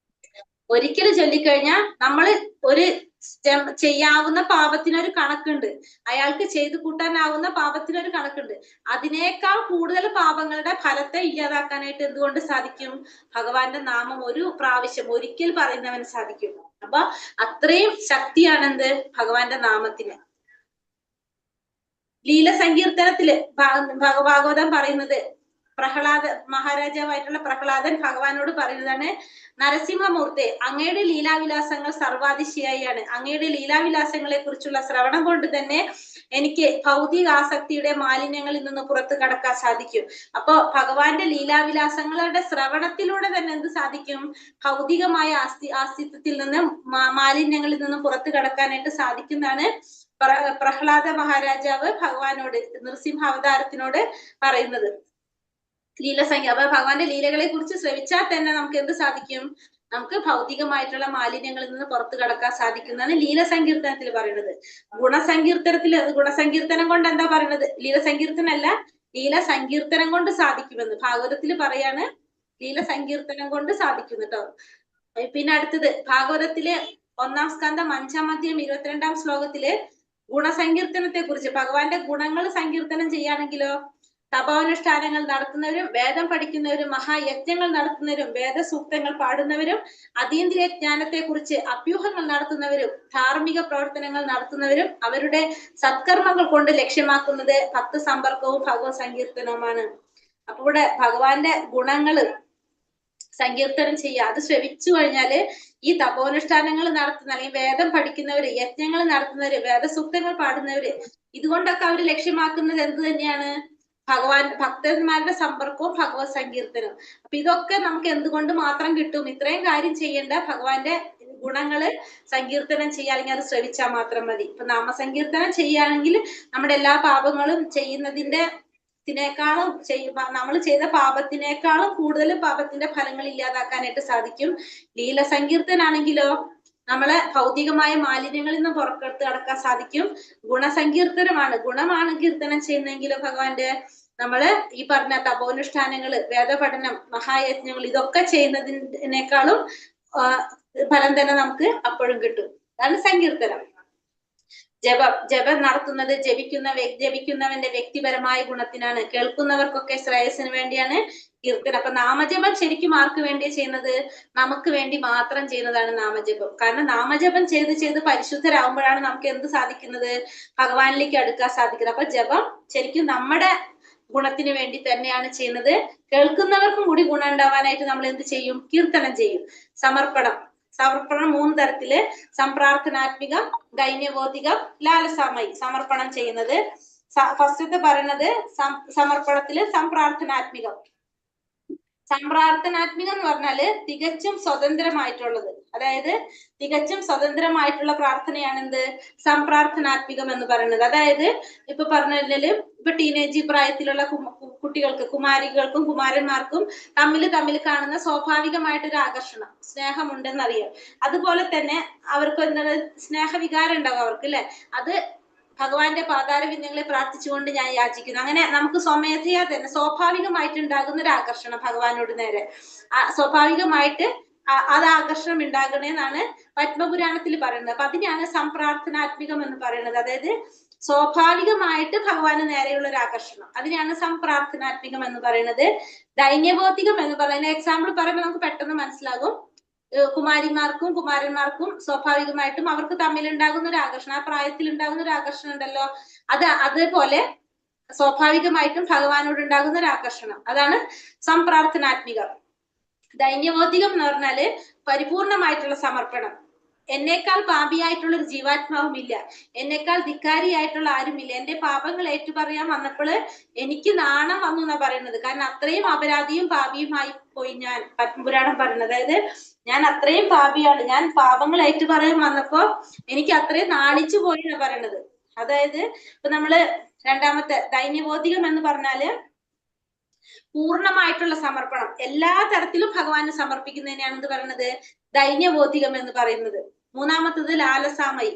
ഒരിക്കലും ചൊല്ലിക്കഴിഞ്ഞാൽ നമ്മള് ഒരു ചെയ്യാവുന്ന പാപത്തിനൊരു കണക്കുണ്ട്, അയാൾക്ക് ചെയ്തു കൂട്ടാനാവുന്ന പാപത്തിനൊരു കണക്കുണ്ട്. അതിനേക്കാൾ കൂടുതൽ പാപങ്ങളുടെ ഫലത്തെ ഇല്ലാതാക്കാനായിട്ട് എന്തുകൊണ്ട് സാധിക്കും? ഭഗവാന്റെ നാമം ഒരു പ്രാവശ്യം ഒരിക്കൽ പറയുന്നവന് സാധിക്കും. അപ്പൊ അത്രയും ശക്തിയാണെന്ത് ഭഗവാന്റെ നാമത്തിന്. ലീല സങ്കീർത്തനത്തില് ഭാഗവതം പറയുന്നത് മഹാരാജാവായിട്ടുള്ള പ്രഹ്ലാദൻ ഭഗവാനോട് പറയുന്നതാണ്, നരസിംഹമൂർത്തി അങ്ങയുടെ ലീലാവിലാസങ്ങൾ സർവാതിശയായാണ്. അങ്ങയുടെ ലീലാവിലാസങ്ങളെ കുറിച്ചുള്ള ശ്രവണം കൊണ്ട് തന്നെ എനിക്ക് ഭൗതിക ആസക്തിയുടെ മാലിന്യങ്ങളിൽ നിന്ന് പുറത്തു കടക്കാൻ സാധിക്കും. അപ്പൊ ഭഗവാന്റെ ലീലാവിലാസങ്ങളുടെ ശ്രവണത്തിലൂടെ തന്നെ എന്ത് സാധിക്കും? ഭൗതികമായ ആസ്തിത്വത്തിൽ നിന്ന് മാലിന്യങ്ങളിൽ നിന്ന് പുറത്തു കടക്കാനായിട്ട് സാധിക്കുന്നതാണ് പ്രഹ്ലാദ മഹാരാജാവ് ഭഗവാനോട്, നൃസിംഹ അവതാരത്തിനോട് പറയുന്നത്. അപ്പൊ ഭഗവാന്റെ ലീലകളെ കുറിച്ച് ശ്രവിച്ചാൽ തന്നെ നമുക്ക് എന്ത് സാധിക്കും? നമുക്ക് ഭൗതികമായിട്ടുള്ള മാലിന്യങ്ങളിൽ നിന്ന് പുറത്തു കടക്കാൻ സാധിക്കുന്നതാണ് ലീല സങ്കീർത്തനത്തിൽ പറയുന്നത്. ഗുണസങ്കീർത്തനം കൊണ്ട് എന്താ പറയുന്നത്? ലീല സങ്കീർത്തനല്ല, ലീല സങ്കീർത്തനം കൊണ്ട് സാധിക്കുമെന്ന് ഭാഗവതത്തിൽ പറയാണ്. ലീല സങ്കീർത്തനം കൊണ്ട് സാധിക്കും കേട്ടോ. പിന്നെ അടുത്തത് ഭാഗവതത്തിലെ 1-ാം സ്കന്ധം 5-ാം അധ്യായം 22-ാം ശ്ലോകത്തില് ഗുണസങ്കീർത്തനത്തെ കുറിച്ച്, ഭഗവാന്റെ ഗുണങ്ങൾ സങ്കീർത്തനം ചെയ്യാണെങ്കിലോ, തപോനുഷ്ഠാനങ്ങൾ നടത്തുന്നവരും വേദം പഠിക്കുന്നവരും മഹായജ്ഞങ്ങൾ നടത്തുന്നവരും വേദസൂക്തങ്ങൾ പാടുന്നവരും അതീന്ദ്രിയ ജ്ഞാനത്തെ കുറിച്ച് അഭ്യൂഹങ്ങൾ നടത്തുന്നവരും ധാർമ്മിക പ്രവർത്തനങ്ങൾ നടത്തുന്നവരും അവരുടെ സത്കർമ്മങ്ങൾ കൊണ്ട് ലക്ഷ്യമാക്കുന്നത് ഭക്ത സമ്പർക്കവും ഭഗവത് സങ്കീർത്തനവുമാണ്. അപ്പൊ ഇവിടെ ഭഗവാന്റെ ഗുണങ്ങള് സങ്കീർത്തനം ചെയ്യുക, അത് ശ്രവിച്ചു കഴിഞ്ഞാല് ഈ തപോനുഷ്ഠാനങ്ങൾ നടത്തുന്ന അല്ലെങ്കിൽ വേദം പഠിക്കുന്നവര്, യജ്ഞങ്ങൾ നടത്തുന്നവര്, വേദസൂക്തങ്ങൾ പാടുന്നവര്, ഇതുകൊണ്ടൊക്കെ അവര് ലക്ഷ്യമാക്കുന്നത് എന്ത് തന്നെയാണ്? ഭക്തന്മാരുടെ സമ്പർക്കവും ഭഗവത് സങ്കീർത്തനവും. അപ്പൊ ഇതൊക്കെ നമുക്ക് എന്തുകൊണ്ട് മാത്രം കിട്ടും? ഇത്രയും കാര്യം ചെയ്യേണ്ട ഭഗവാന്റെ ഗുണങ്ങള് സങ്കീർത്തനം ചെയ്യുക, അല്ലെങ്കിൽ അത് ശ്രവിച്ചാൽ മാത്രം മതി. ഇപ്പൊ നാമസങ്കീർത്തനം ചെയ്യുകയാണെങ്കിൽ നമ്മുടെ എല്ലാ പാപങ്ങളും നമ്മൾ ചെയ്ത പാപത്തിനേക്കാളും കൂടുതൽ പാപത്തിന്റെ ഫലങ്ങൾ ഇല്ലാതാക്കാനായിട്ട് സാധിക്കും. ലീല സങ്കീർത്തനാണെങ്കിലോ നമ്മളെ ഭൗതികമായ മാലിന്യങ്ങളിൽ നിന്ന് പുറത്തെടുത്ത് കടക്കാൻ സാധിക്കും. ഗുണമാണ് കീർത്തനം ചെയ്യുന്നെങ്കിലോ ഭഗവാന്റെ നമ്മള് ഈ പറഞ്ഞ തപോനുഷ്ഠാനങ്ങള്, വേദപഠനം, മഹായജ്ഞങ്ങൾ ഇതൊക്കെ ചെയ്യുന്നതിനേക്കാളും ഫലം തന്നെ നമുക്ക് അപ്പോഴും കിട്ടും. അതാണ് സങ്കീർത്തനം. ജപം നടത്തുന്നത് ജപിക്കുന്നവന്റെ വ്യക്തിപരമായ ഗുണത്തിനാണ്, കേൾക്കുന്നവർക്കൊക്കെ ശ്രേയസ്സിന് വേണ്ടിയാണ് കീർത്തനം. അപ്പൊ നാമജപം ശരിക്കും ആർക്ക് വേണ്ടിയാ ചെയ്യുന്നത്? നമുക്ക് വേണ്ടി മാത്രം ചെയ്യുന്നതാണ് നാമജപം. കാരണം നാമജപം ചെയ്ത് പരിശുദ്ധരാകുമ്പോഴാണ് നമുക്ക് എന്ത് സാധിക്കുന്നത്? ഭഗവാനിലേക്ക് അടുക്കാൻ സാധിക്കുന്നത്. അപ്പൊ ജപം ശരിക്കും നമ്മുടെ ഗുണത്തിന് വേണ്ടി തന്നെയാണ് ചെയ്യുന്നത്. കേൾക്കുന്നവർക്കും കൂടി ഗുണം ഉണ്ടാവാനായിട്ട് നമ്മൾ എന്ത് ചെയ്യും? കീർത്തനം ചെയ്യും. സമർപ്പണം 3 തരത്തില്: സംപ്രാർത്ഥനാത്മികം, ദൈന്യബോധികം, ലാലസാമയി. സമർപ്പണം ചെയ്യുന്നത് ഫസ്റ്റത്തെ പറയുന്നത് സമർപ്പണത്തില് സംപ്രാർത്ഥനാത്മികം. സംപ്രാർത്ഥനാത്മികം എന്ന് പറഞ്ഞാല് തികച്ചും സ്വതന്ത്രമായിട്ടുള്ളത്, അതായത് തികച്ചും സ്വതന്ത്രമായിട്ടുള്ള പ്രാർത്ഥനയാണ് എന്ത്? സംപ്രാർത്ഥനാത്മികം എന്ന് പറയുന്നത്. അതായത് ഇപ്പൊ പറഞ്ഞാല് ഇപ്പൊ ടീനേജ് പ്രായത്തിലുള്ള കുട്ടികൾക്ക്, കുമാരികൾക്കും കുമാരന്മാർക്കും തമ്മിൽ കാണുന്ന സ്വാഭാവികമായിട്ടൊരു ആകർഷണം, സ്നേഹമുണ്ടെന്നറിയാം. അതുപോലെ തന്നെ അവർക്ക് എന്താണ് സ്നേഹവികാരം ഉണ്ടാവും അവർക്ക്, അല്ലെ? അത് ഭഗവാന്റെ പാതാരവിന്ദങ്ങളെ പ്രാർത്ഥിച്ചുകൊണ്ട് ഞാൻ യാചിക്കുന്നു. അങ്ങനെ നമുക്ക് സ്വമേധയാ തന്നെ സ്വാഭാവികമായിട്ടുണ്ടാകുന്ന ഒരു ആകർഷണം ഭഗവാനോട് നേരെ, സ്വാഭാവികമായിട്ട് അത് ആകർഷണം ഉണ്ടാകണേന്നാണ് പത്മപുരാണത്തിൽ പറയുന്നത്. അപ്പൊ അതിനാണ് സംപ്രാർത്ഥനാത്മികം എന്ന് പറയുന്നത്. അതായത് സ്വാഭാവികമായിട്ട് ഭഗവാന് നേരെയുള്ള ഒരു ആകർഷണം, അതിനാണ് സംപ്രാർത്ഥനാത്മികം എന്ന് പറയുന്നത്. ദൈന്യബോധികം എന്ന് പറയുന്ന എക്സാമ്പിൾ പറയുമ്പോൾ നമുക്ക് പെട്ടെന്ന് മനസ്സിലാകും. കുമാരിമാർക്കും കുമാരന്മാർക്കും സ്വാഭാവികമായിട്ടും അവർക്ക് തമ്മിലുണ്ടാകുന്ന ഒരു ആകർഷണം, ആ പ്രായത്തിൽ ഉണ്ടാകുന്ന ഒരു ആകർഷണം ഉണ്ടല്ലോ, അതേപോലെ സ്വാഭാവികമായിട്ടും ഭഗവാനോട് ഉണ്ടാകുന്ന ഒരു ആകർഷണം, അതാണ് സംപ്രാർത്ഥനാത്മികം. ദൈന്യബോധികം എന്ന് പറഞ്ഞാല് പരിപൂർണമായിട്ടുള്ള സമർപ്പണം. എന്നേക്കാൾ പാപിയായിട്ടുള്ള ഒരു ജീവാത്മാവും ഇല്ല, എന്നേക്കാൾ ധിക്കാരിയായിട്ടുള്ള ആരുമില്ല. എന്റെ പാപങ്ങൾ ഏറ്റുപറയാൻ വന്നപ്പോൾ എനിക്ക് നാണം വന്നു എന്നാ പറയുന്നത്. കാരണം അത്രയും അപരാധിയും പാപിയുമായി പോയി ഞാൻ. പത്മപുരാണം പറയുന്നത്, അതായത് ഞാൻ അത്രയും പാപിയാണ്, ഞാൻ പാപങ്ങൾ ഏറ്റുപറയാൻ വന്നപ്പോ എനിക്ക് അത്രയും നാണിച്ചു പോയി എന്നാ പറയുന്നത്. അതായത് ഇപ്പൊ നമ്മള് രണ്ടാമത്തെ ദൈന്യബോധികം എന്ന് പറഞ്ഞാല് പൂർണ്ണമായിട്ടുള്ള സമർപ്പണം, എല്ലാ തരത്തിലും ഭഗവാന് സമർപ്പിക്കുന്നതിനെയാണ് എന്ത് പറയുന്നത്, ദൈന്യബോധികം എന്ന് പറയുന്നത്. മൂന്നാമത്തത് ലാലസാമയി.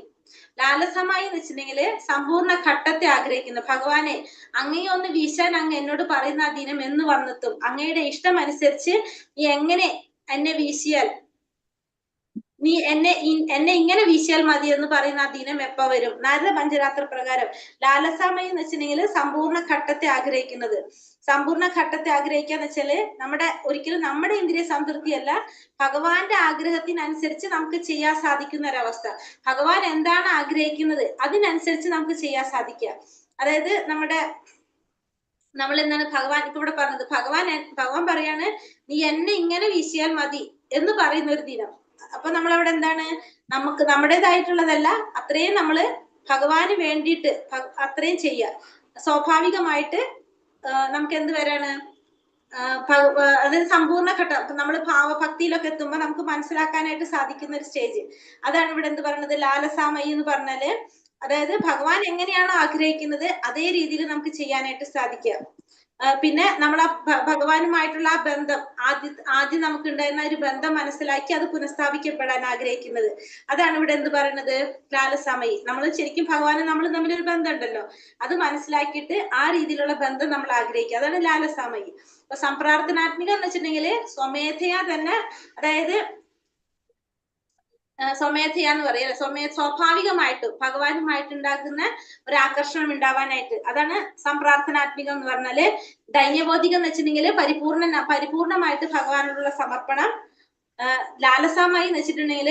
ലാലസമായി എന്ന് വെച്ചിട്ടുണ്ടെങ്കില് സമ്പൂർണ്ണ ഘട്ടത്തെ ആഗ്രഹിക്കുന്നു. ഭഗവാനെ, അങ്ങയെ ഒന്ന് വീശാൻ അങ്ങ് എന്നോട് പറയുന്ന ആ ദിനം എന്ന് വന്നെത്തും, അങ്ങയുടെ ഇഷ്ടം അനുസരിച്ച് നീ എങ്ങനെ എന്നെ വീശിയാൽ, നീ എന്നെ ഇങ്ങനെ വീശിയാൽ മതി എന്ന് പറയുന്ന ആ ദിനം എപ്പ വരും? നാരദ പഞ്ചരാത്ര പ്രകാരം ലാലസാമയി എന്ന് വെച്ചിട്ടുണ്ടെങ്കിൽ സമ്പൂർണ്ണ ഘട്ടത്തെ ആഗ്രഹിക്കുന്നത്. സമ്പൂർണ്ണ ഘട്ടത്തെ ആഗ്രഹിക്കാന്ന് വെച്ചാല് ഒരിക്കലും നമ്മുടെ ഇന്ദ്രിയ സംതൃപ്തിയല്ല, ഭഗവാന്റെ ആഗ്രഹത്തിനനുസരിച്ച് നമുക്ക് ചെയ്യാൻ സാധിക്കുന്ന ഒരവസ്ഥ. ഭഗവാൻ എന്താണ് ആഗ്രഹിക്കുന്നത് അതിനനുസരിച്ച് നമുക്ക് ചെയ്യാൻ സാധിക്കുക. അതായത് നമ്മൾ എന്താണ് ഭഗവാൻ ഇപ്പൊ ഇവിടെ പറഞ്ഞത്, ഭഗവാൻ പറയാണ് നീ എന്നെ ഇങ്ങനെ വീശിയാൽ മതി എന്ന് പറയുന്ന ഒരു ദിനം. അപ്പൊ നമ്മളവിടെ എന്താണ്, നമുക്ക് നമ്മുടേതായിട്ടുള്ളതല്ല, അത്രയും നമ്മള് ഭഗവാന് വേണ്ടിയിട്ട് അത്രയും ചെയ്യുക. സ്വാഭാവികമായിട്ട് നമുക്ക് എന്ത് വരാണ്, അതായത് സമ്പൂർണ്ണ ഘട്ടം നമ്മൾ ഭാവഭക്തിയിലൊക്കെ എത്തുമ്പോൾ നമുക്ക് മനസ്സിലാക്കാനായിട്ട് സാധിക്കുന്ന ഒരു സ്റ്റേജ്. അതാണ് ഇവിടെ എന്ത് പറയുന്നത്, ലാലസാമയി എന്ന് പറഞ്ഞാല് അതായത് ഭഗവാൻ എങ്ങനെയാണോ ആഗ്രഹിക്കുന്നത് അതേ രീതിയിൽ നമുക്ക് ചെയ്യാനായിട്ട് സാധിക്കുക. പിന്നെ നമ്മൾ ആ ഭഗവാനുമായിട്ടുള്ള ആ ബന്ധം ആദ്യം നമുക്ക് ഉണ്ടായിരുന്ന ഒരു ബന്ധം മനസ്സിലാക്കി അത് പുനഃസ്ഥാപിക്കപ്പെടാൻ ആഗ്രഹിക്കുന്നത്. അതാണ് ഇവിടെ എന്ത് പറയുന്നത്, ലാലസമയി. നമ്മൾ ശരിക്കും ഭഗവാനെ നമ്മൾ തമ്മിലൊരു ബന്ധം ഉണ്ടല്ലോ, അത് മനസ്സിലാക്കിയിട്ട് ആ രീതിയിലുള്ള ബന്ധം നമ്മൾ ആഗ്രഹിക്കുക. അതാണ് ലാലസമയി. അപ്പൊ സംപ്രാർത്ഥനാത്മികം എന്ന് വെച്ചിട്ടുണ്ടെങ്കിൽ സ്വമേധയാ തന്നെ, അതായത് സ്വമേധയാ എന്ന് പറയുക, സ്വാഭാവികമായിട്ടും ഭഗവാനുമായിട്ടുണ്ടാകുന്ന ഒരു ആകർഷണം ഉണ്ടാവാനായിട്ട്, അതാണ് സംപ്രാർത്ഥനാത്മികം എന്ന് പറഞ്ഞാല്. ദൈന്യബോധികം എന്ന് വെച്ചിട്ടുണ്ടെങ്കിൽ പരിപൂർണമായിട്ട് ഭഗവാനോടുള്ള സമർപ്പണം. ലാലസാമായി എന്ന് വെച്ചിട്ടുണ്ടെങ്കിൽ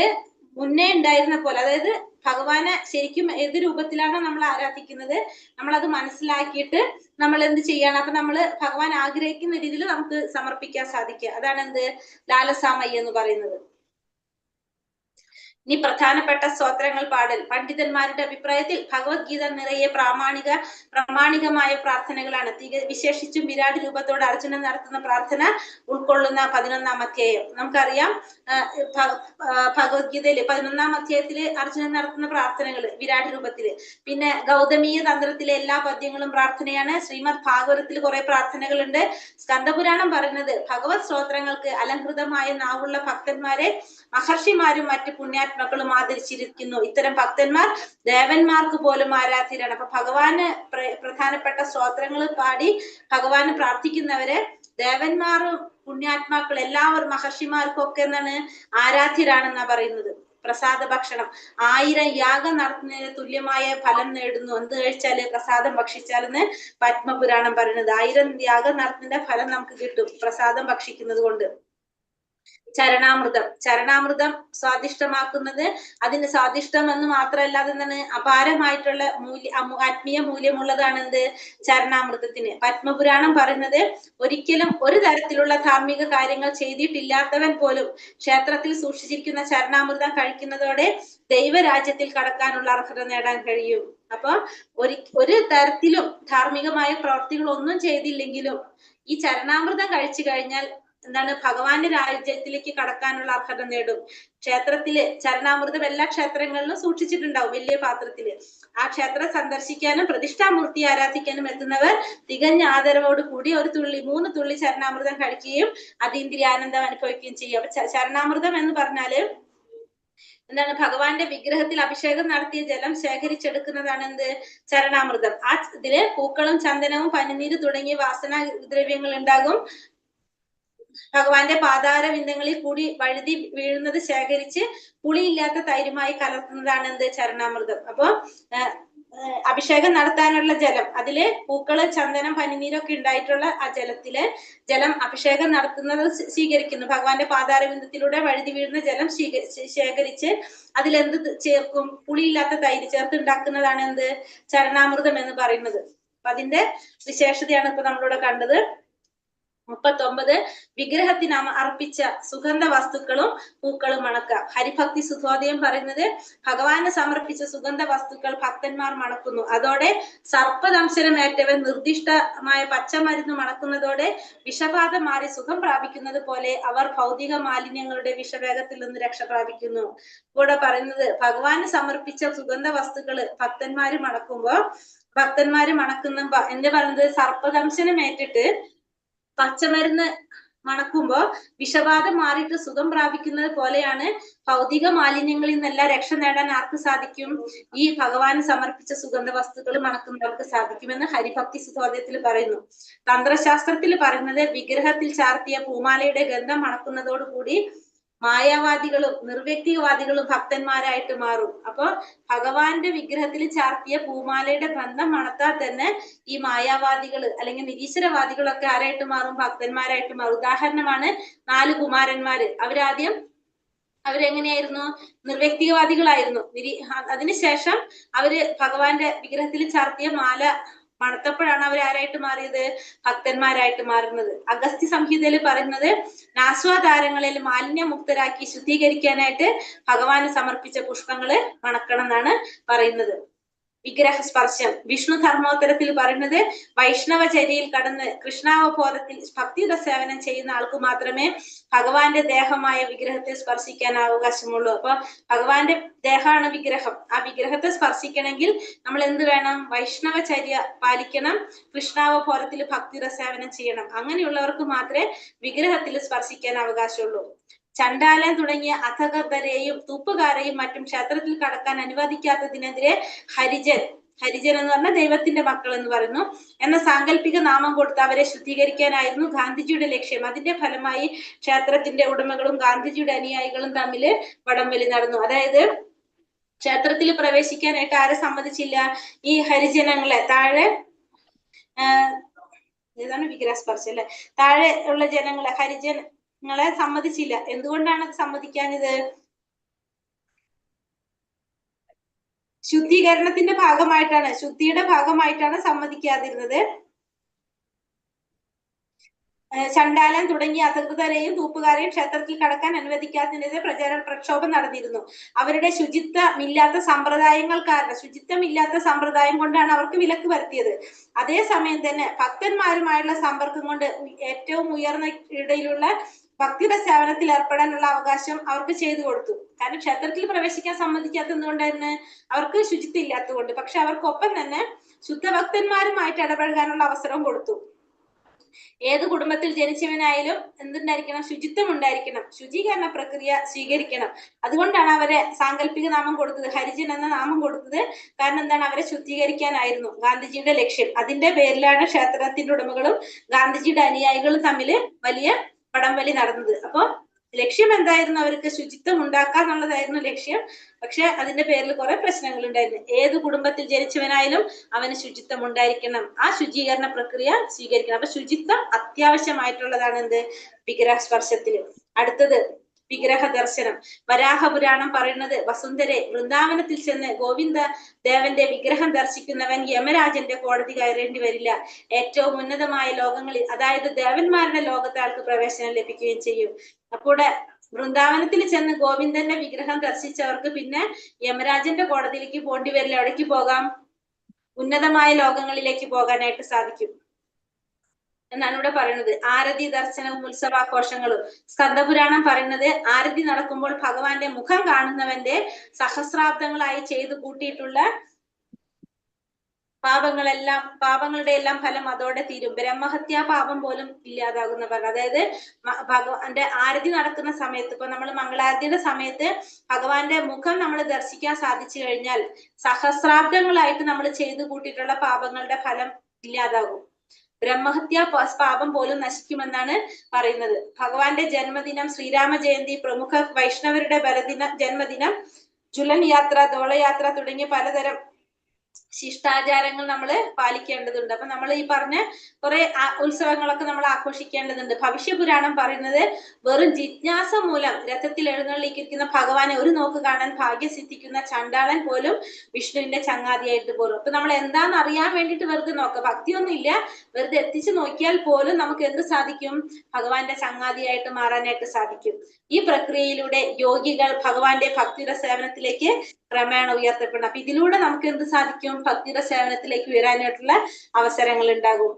മുന്നേ ഉണ്ടായിരുന്ന പോലെ, അതായത് ഭഗവാനെ ശരിക്കും ഏത് രൂപത്തിലാണോ നമ്മൾ ആരാധിക്കുന്നത് നമ്മളത് മനസ്സിലാക്കിയിട്ട് നമ്മൾ എന്ത് ചെയ്യണം, അപ്പൊ നമ്മള് ഭഗവാൻ ആഗ്രഹിക്കുന്ന രീതിയിൽ നമുക്ക് സമർപ്പിക്കാൻ സാധിക്കുക. അതാണ് എന്ത് ലാലസാമയി എന്ന് പറയുന്നത്. ഇനി പ്രധാനപ്പെട്ട സ്തോത്രങ്ങൾ പാടൽ. പണ്ഡിതന്മാരുടെ അഭിപ്രായത്തിൽ ഭഗവത്ഗീത നിറയെ പ്രാമാണികമായ പ്രാർത്ഥനകളാണ്. വിശേഷിച്ചും വിരാട് രൂപത്തോട് അർജുനൻ നടത്തുന്ന പ്രാർത്ഥന ഉൾക്കൊള്ളുന്ന 11-ാം അധ്യായം നമുക്കറിയാം. ഭഗവത്ഗീതയില് 11-ാം അധ്യായത്തില് അർജുനൻ നടത്തുന്ന പ്രാർത്ഥനകൾ വിരാട് രൂപത്തില്. പിന്നെ ഗൗതമീയ തന്ത്രത്തിലെ എല്ലാ പദ്യങ്ങളും പ്രാർത്ഥനയാണ്. ശ്രീമദ് ഭാഗവതത്തിൽ കുറെ പ്രാർത്ഥനകളുണ്ട്. സ്കന്ദപുരാണം പറയുന്നത് ഭഗവത് സ്തോത്രങ്ങൾക്ക് അലങ്കൃതമായ നാവുള്ള ഭക്തന്മാരെ മഹർഷിമാരും മറ്റ് പുണ്യാത്മക്കളും ആദരിച്ചിരിക്കുന്നു. ഇത്തരം ഭക്തന്മാർ ദേവന്മാർക്ക് പോലും ആരാധ്യരാണ്. അപ്പൊ ഭഗവാന് പ്രധാനപ്പെട്ട സ്തോത്രങ്ങൾ പാടി ഭഗവാന് പ്രാർത്ഥിക്കുന്നവരെ ദേവന്മാരും പുണ്യാത്മാക്കൾ എല്ലാവരും മഹർഷിമാർക്കും ഒക്കെ എന്താണ് ആരാധ്യരാണെന്നാ പറയുന്നത്. പ്രസാദ ഭക്ഷണം 1000 യാഗം നടത്തുന്നതിന് തുല്യമായ ഫലം നേടുന്നു. എന്ത് കഴിച്ചാല് പ്രസാദം ഭക്ഷിച്ചാലെന്ന് പത്മപുരാണം പറയുന്നത്. 1000 യാഗം നടത്തുന്നതിന്റെ ഫലം നമുക്ക് കിട്ടും പ്രസാദം ഭക്ഷിക്കുന്നത് കൊണ്ട്. ചരണാമൃതം സ്വാദിഷ്ടമാക്കുന്നത്, അതിന് സ്വാദിഷ്ടം എന്ന് മാത്രമല്ല അതെന്താണ് അപാരമായിട്ടുള്ള ആത്മീയ മൂല്യമുള്ളതാണ് എന്ത് ചരണാമൃതത്തിന്. പത്മപുരാണം പറയുന്നത് ഒരിക്കലും ഒരു തരത്തിലുള്ള ധാർമ്മിക കാര്യങ്ങൾ ചെയ്തിട്ടില്ലാത്തവൻ പോലും ക്ഷേത്രത്തിൽ സൂക്ഷിച്ചിരിക്കുന്ന ചരണാമൃതം കഴിക്കുന്നതോടെ ദൈവരാജ്യത്തിൽ കടക്കാനുള്ള അർഹത നേടാൻ കഴിയും. അപ്പൊ ഒരു തരത്തിലും ധാർമ്മികമായ പ്രവർത്തികൾ ഒന്നും ചെയ്തില്ലെങ്കിലും ഈ ചരണാമൃതം കഴിച്ചു കഴിഞ്ഞാൽ എന്താണ് ഭഗവാന്റെ രാജ്യത്തിലേക്ക് കടക്കാനുള്ള അർഹത നേടും. ക്ഷേത്രത്തില് ചരണാമൃതം എല്ലാ ക്ഷേത്രങ്ങളിലും സൂക്ഷിച്ചിട്ടുണ്ടാവും വലിയ പാത്രത്തില്. ആ ക്ഷേത്രം സന്ദർശിക്കാനും പ്രതിഷ്ഠാമൂർത്തി ആരാധിക്കാനും എത്തുന്നവർ തികഞ്ഞ ആദരവോട് കൂടി 3 തുള്ളി ചരണാമൃതം കഴിക്കുകയും അതീന്ദ്രിയാനന്ദം അനുഭവിക്കുകയും ചെയ്യും. അപ്പൊ ചരണാമൃതം എന്ന് പറഞ്ഞാല് എന്താണ് ഭഗവാന്റെ വിഗ്രഹത്തിൽ അഭിഷേകം നടത്തിയ ജലം ശേഖരിച്ചെടുക്കുന്നതാണ് എന്ത് ചരണാമൃതം. ആ ഇതില് പൂക്കളും ചന്ദനവും പനിനീര് തുടങ്ങിയ വാസനാ ദ്രവ്യങ്ങൾ ഉണ്ടാകും. ഭഗവാന്റെ പാതാര വിന്ദങ്ങളിൽ കൂടി വഴുതി വീഴുന്നത് ശേഖരിച്ച് പുളിയില്ലാത്ത തൈരുമായി കലർത്തുന്നതാണ് എന്ത് ചരണാമൃതം. അപ്പൊ അഭിഷേകം നടത്താനുള്ള ജലം, അതില് പൂക്കള് ചന്ദനം പനിനീരൊക്കെ ഉണ്ടായിട്ടുള്ള ആ ജലം അഭിഷേകം നടത്തുന്നത് സ്വീകരിക്കുന്നു. ഭഗവാന്റെ പാതാരബിന്ദത്തിലൂടെ വഴുതി വീഴുന്ന ജലം ശേഖരിച്ച് അതിലെന്ത് ചേർക്കും, പുളിയില്ലാത്ത തൈര് ചേർത്ത് ഉണ്ടാക്കുന്നതാണ് എന്ത് ചരണാമൃതം എന്ന് പറയുന്നത്. അപ്പൊ അതിന്റെ വിശേഷതയാണ് ഇപ്പൊ നമ്മളിവിടെ കണ്ടത്. 39 വിഗ്രഹത്തിന് അർപ്പിച്ച സുഗന്ധ വസ്തുക്കളും പൂക്കളും മണക്കാം. ഹരിഭക്തി സുധോദയം പറയുന്നത് ഭഗവാന് സമർപ്പിച്ച സുഗന്ധ വസ്തുക്കൾ ഭക്തന്മാർ മണക്കുന്നു. അതോടെ സർപ്പദംശനമേറ്റവൻ നിർദ്ദിഷ്ടമായ പച്ചമരുന്ന് മണക്കുന്നതോടെ വിഷബാധ മാറി സുഖം പ്രാപിക്കുന്നത് പോലെ അവർ ഭൗതിക മാലിന്യങ്ങളുടെ വിഷവേഗത്തിൽ നിന്ന് രക്ഷ പ്രാപിക്കുന്നു. ഇവിടെ പറയുന്നത് ഭഗവാന് സമർപ്പിച്ച സുഗന്ധ വസ്തുക്കള് ഭക്തന്മാര് മണക്കുന്ന എന്ന് പറയുന്നത് സർപ്പദംശനമേറ്റിട്ട് പച്ചമരുന്ന് മണക്കുമ്പോ വിഷബാധ മാറിയിട്ട് സുഖം പ്രാപിക്കുന്നത് പോലെയാണ് ഭൗതിക മാലിന്യങ്ങളിൽ നിന്നെല്ലാം രക്ഷ നേടാൻ ആർക്ക് സാധിക്കും? ഈ ഭഗവാന് സമർപ്പിച്ച സുഗന്ധ വസ്തുക്കൾ മണക്കുന്നവർക്ക് സാധിക്കുമെന്ന് ഹരിഭക്തി സുധോദയത്തിൽ പറയുന്നു. തന്ത്രശാസ്ത്രത്തിൽ പറയുന്നത് വിഗ്രഹത്തിൽ ചാർത്തിയ പൂമാലയുടെ ഗന്ധം മണക്കുന്നതോടുകൂടി മായാവാദികളും നിർവ്യക്തിവാദികളും ഭക്തന്മാരായിട്ട് മാറും. അപ്പൊ ഭഗവാന്റെ വിഗ്രഹത്തിൽ ചാർത്തിയ പൂമാലയുടെ ഗന്ധം മണത്താൽ തന്നെ ഈ മായാവാദികള് അല്ലെങ്കിൽ നിരീശ്വരവാദികളൊക്കെ ആരായിട്ട് മാറും? ഭക്തന്മാരായിട്ട് മാറും. ഉദാഹരണമാണ് 4 കുമാരന്മാര്. അവരെങ്ങനെയായിരുന്നു? നിർവ്യക്തിവാദികളായിരുന്നു. അതിനുശേഷം അവര് ഭഗവാന്റെ വിഗ്രഹത്തിൽ ചാർത്തിയ മാല മണത്തപ്പോഴാണ് അവർ ആരായിട്ട് മാറിയത്? ഭക്തന്മാരായിട്ട് മാറുന്നത്. അഗസ്ത്യ സംഹിതയിൽ പറയുന്നത് നാസ്വാധാരങ്ങളിൽ മാലിന്യമുക്തരാക്കി ശുദ്ധീകരിക്കാനായിട്ട് ഭഗവാന് സമർപ്പിച്ച പുഷ്പങ്ങള് മണക്കണം എന്നാണ് പറയുന്നത്. വിഗ്രഹ സ്പർശം വിഷ്ണു ധർമ്മോത്തരത്തിൽ പറയുന്നത് വൈഷ്ണവചര്യയിൽ കടന്ന് കൃഷ്ണാവബോധത്തിൽ ഭക്തിയുടെ സേവനം ചെയ്യുന്ന ആൾക്ക് മാത്രമേ ഭഗവാന്റെ ദേഹമായ വിഗ്രഹത്തെ സ്പർശിക്കാൻ അവകാശമുള്ളൂ. അപ്പൊ ഭഗവാന്റെ ദേഹമാണ് വിഗ്രഹം. ആ വിഗ്രഹത്തെ സ്പർശിക്കണമെങ്കിൽ നമ്മൾ എന്ത് വേണം? വൈഷ്ണവചര്യ പാലിക്കണം. കൃഷ്ണാവബോധത്തിൽ ഭക്തിയുടെ സേവനം ചെയ്യണം. അങ്ങനെയുള്ളവർക്ക് മാത്രമേ വിഗ്രഹത്തിൽ സ്പർശിക്കാൻ അവകാശമുള്ളൂ. ചണ്ടാലൻ തുടങ്ങിയ അധകൃതരെയും തൂപ്പുകാരെയും മറ്റും ക്ഷേത്രത്തിൽ കടക്കാൻ അനുവദിക്കാത്തതിനെതിരെ ഹരിജൻ എന്ന് പറഞ്ഞാൽ ദൈവത്തിന്റെ മക്കൾ എന്ന് പറയുന്നു എന്ന സാങ്കല്പിക നാമം കൊടുത്ത് അവരെ ശുദ്ധീകരിക്കാനായിരുന്നു ഗാന്ധിജിയുടെ ലക്ഷ്യം. അതിന്റെ ഫലമായി ക്ഷേത്രത്തിന്റെ ഉടമകളും ഗാന്ധിജിയുടെ അനുയായികളും തമ്മിൽ വടംവലി നടന്നു. അതായത് ക്ഷേത്രത്തിൽ പ്രവേശിക്കാനായിട്ട് ആരെ സമ്മതിച്ചില്ല? ഈ ഹരിജനങ്ങളെ. താഴെ ഏതാണ് വിഗ്രഹസ്പർശം അല്ലെ? താഴെ ഉള്ള ജനങ്ങളെ ഹരിജനങ്ങളെ സമ്മതിച്ചില്ല. എന്തുകൊണ്ടാണ് അത് സമ്മതിക്കാഞ്ഞത്? ശുദ്ധീകരണത്തിന്റെ ഭാഗമായിട്ടാണ്, ശുദ്ധിയുടെ ഭാഗമായിട്ടാണ് സമ്മതിക്കാതിരുന്നത്. ചണ്ടാലൻ തുടങ്ങിയ അധികൃതരെയും തൂപ്പുകാരെയും ക്ഷേത്രത്തിൽ കടക്കാൻ അനുവദിക്കാത്തതിനെതിരെ പ്രക്ഷോഭം നടന്നിരുന്നു. അവരുടെ ശുചിത്വമില്ലാത്ത സമ്പ്രദായം കൊണ്ടാണ് അവർക്ക് വിലക്ക് വരുത്തിയത്. അതേസമയം തന്നെ ഭക്തന്മാരുമായുള്ള സമ്പർക്കം കൊണ്ട് ഏറ്റവും ഉയർന്ന ഇടയിലുള്ള ഭക്തിയുടെ സേവനത്തിൽ ഏർപ്പെടാനുള്ള അവകാശം അവർക്ക് ചെയ്തു കൊടുത്തു. കാരണം ക്ഷേത്രത്തിൽ പ്രവേശിക്കാൻ സമ്മതിക്കാത്തത് എന്തുകൊണ്ടായിരുന്നു? അവർക്ക് ശുചിത്വം ഇല്ലാത്തതുകൊണ്ട്. പക്ഷെ അവർക്കൊപ്പം തന്നെ ശുദ്ധഭക്തന്മാരുമായിട്ട് ഇടപഴകാനുള്ള അവസരം കൊടുത്തു. ഏത് കുടുംബത്തിൽ ജനിച്ചവനായാലും എന്തുണ്ടായിരിക്കണം? ശുചിത്വം ഉണ്ടായിരിക്കണം. ശുചീകരണ പ്രക്രിയ സ്വീകരിക്കണം. അതുകൊണ്ടാണ് അവരെ സാങ്കല്പിക നാമം കൊടുത്തത്, ഹരിജൻ എന്ന നാമം കൊടുത്തത്. കാരണം എന്താണ്? അവരെ ശുദ്ധീകരിക്കാനായിരുന്നു ഗാന്ധിജിയുടെ ലക്ഷ്യം. അതിന്റെ പേരിലാണ് ക്ഷേത്രത്തിന്റെ ഉടമകളും ഗാന്ധിജിയുടെ അനുയായികളും തമ്മിൽ വലിയ വടംവലി നടന്നത്. അപ്പൊ ലക്ഷ്യം എന്തായിരുന്നു? അവർക്ക് ശുചിത്വം ഉണ്ടാക്കാന്നുള്ളതായിരുന്നു ലക്ഷ്യം. പക്ഷെ അതിന്റെ പേരിൽ കുറെ പ്രശ്നങ്ങൾ ഉണ്ടായിരുന്നു. ഏത് കുടുംബത്തിൽ ജനിച്ചവനായാലും അവന് ശുചിത്വം ഉണ്ടായിരിക്കണം. ആ ശുചീകരണ പ്രക്രിയ സ്വീകരിക്കണം. അപ്പൊ ശുചിത്വം അത്യാവശ്യമായിട്ടുള്ളതാണ് എന്ത്? വിഗ്രഹ സ്പർശത്തില്. അടുത്തത് വിഗ്രഹ ദർശനം. വരാഹപുരാണം പറയുന്നത് വസുന്ധരെ വൃന്ദാവനത്തിൽ ചെന്ന് ഗോവിന്ദ ദേവന്റെ വിഗ്രഹം ദർശിക്കുന്നവൻ യമരാജന്റെ കോടതി കയറേണ്ടി വരില്ല. ഏറ്റവും ഉന്നതമായ ലോകങ്ങളിൽ, അതായത് ദേവന്മാരുടെ ലോകത്തെ ആൾക്ക് പ്രവേശനം ലഭിക്കുകയും ചെയ്യും. അപ്പോൾ വൃന്ദാവനത്തിൽ ചെന്ന് ഗോവിന്ദന്റെ വിഗ്രഹം ദർശിച്ചവർക്ക് പിന്നെ യമരാജന്റെ കോടതിയിലേക്ക് പോണ്ടി വരില്ല. എവിടേക്ക് പോകാം? ഉന്നതമായ ലോകങ്ങളിലേക്ക് പോകാനായിട്ട് സാധിക്കും എന്നാണ് ഇവിടെ പറയുന്നത്. ആരതി ദർശനവും ഉത്സവാഘോഷങ്ങളും. സ്കന്ദപുരാണം പറയുന്നത് ആരതി നടക്കുമ്പോൾ ഭഗവാന്റെ മുഖം കാണുന്നവന്റെ സഹസ്രാബ്ദങ്ങളായി ചെയ്തു കൂട്ടിയിട്ടുള്ള പാപങ്ങളുടെ എല്ലാം ഫലം അതോടെ തീരും. ബ്രഹ്മഹത്യാ പാപം പോലും ഇല്ലാതാകുന്ന പറഞ്ഞു. അതായത് ഭഗവാന്റെ ആരതി നടക്കുന്ന സമയത്ത്, ഇപ്പൊ നമ്മൾ മംഗളാരതിയുടെ സമയത്ത് ഭഗവാന്റെ മുഖം നമ്മൾ ദർശിക്കാൻ സാധിച്ചു കഴിഞ്ഞാൽ സഹസ്രാബ്ദങ്ങളായിട്ട് നമ്മൾ ചെയ്തു കൂട്ടിയിട്ടുള്ള പാപങ്ങളുടെ ഫലം ഇല്ലാതാകും. ബ്രഹ്മഹത്യാ പാപം പോലും നശിക്കുമെന്നാണ് പറയുന്നത്. ഭഗവാന്റെ ജന്മദിനം, ശ്രീരാമ ജയന്തി, പ്രമുഖ വൈഷ്ണവരുടെ ജന്മദിനം, ജുലൻ യാത്ര, ദോളയാത്ര തുടങ്ങിയ പലതരം ശിഷ്ടാചാരങ്ങൾ നമ്മൾ പാലിക്കേണ്ടതുണ്ട്. അപ്പൊ നമ്മൾ ഈ പറഞ്ഞ കുറെ ഉത്സവങ്ങളൊക്കെ നമ്മൾ ആഘോഷിക്കേണ്ടതുണ്ട്. ഭവിഷ്യപുരാണം പറയുന്നത് വെറും ജിജ്ഞാസ മൂലം രഥത്തിൽ എഴുന്നള്ളിക്കുന്ന ഭഗവാനെ ഒരു നോക്ക് കാണാൻ ഭാഗ്യം സിദ്ധിക്കുന്ന ചണ്ടാളൻ പോലും വിഷ്ണുവിന്റെ ചങ്ങാതിയായിട്ട് പോലും. അപ്പൊ നമ്മൾ എന്താന്ന് അറിയാൻ വേണ്ടിയിട്ട് വെറുതെ നോക്കാം, ഭക്തിയൊന്നും ഇല്ല, വെറുതെ എത്തിച്ചു നോക്കിയാൽ പോലും നമുക്ക് എന്ത് സാധിക്കും? ഭഗവാന്റെ ചങ്ങാതിയായിട്ട് മാറാനായിട്ട് സാധിക്കും. ഈ പ്രക്രിയയിലൂടെ യോഗികൾ ഭഗവാന്റെ ഭക്തിയുടെ സേവനത്തിലേക്ക് ക്രമേണ ഉയർത്തപ്പെടണം. അപ്പൊ ഇതിലൂടെ നമുക്ക് എന്ത് സാധിക്കും? ഭക്തിയുടെ സേവനത്തിലേക്ക് ഉയരാനായിട്ടുള്ള അവസരങ്ങൾ ഉണ്ടാകും.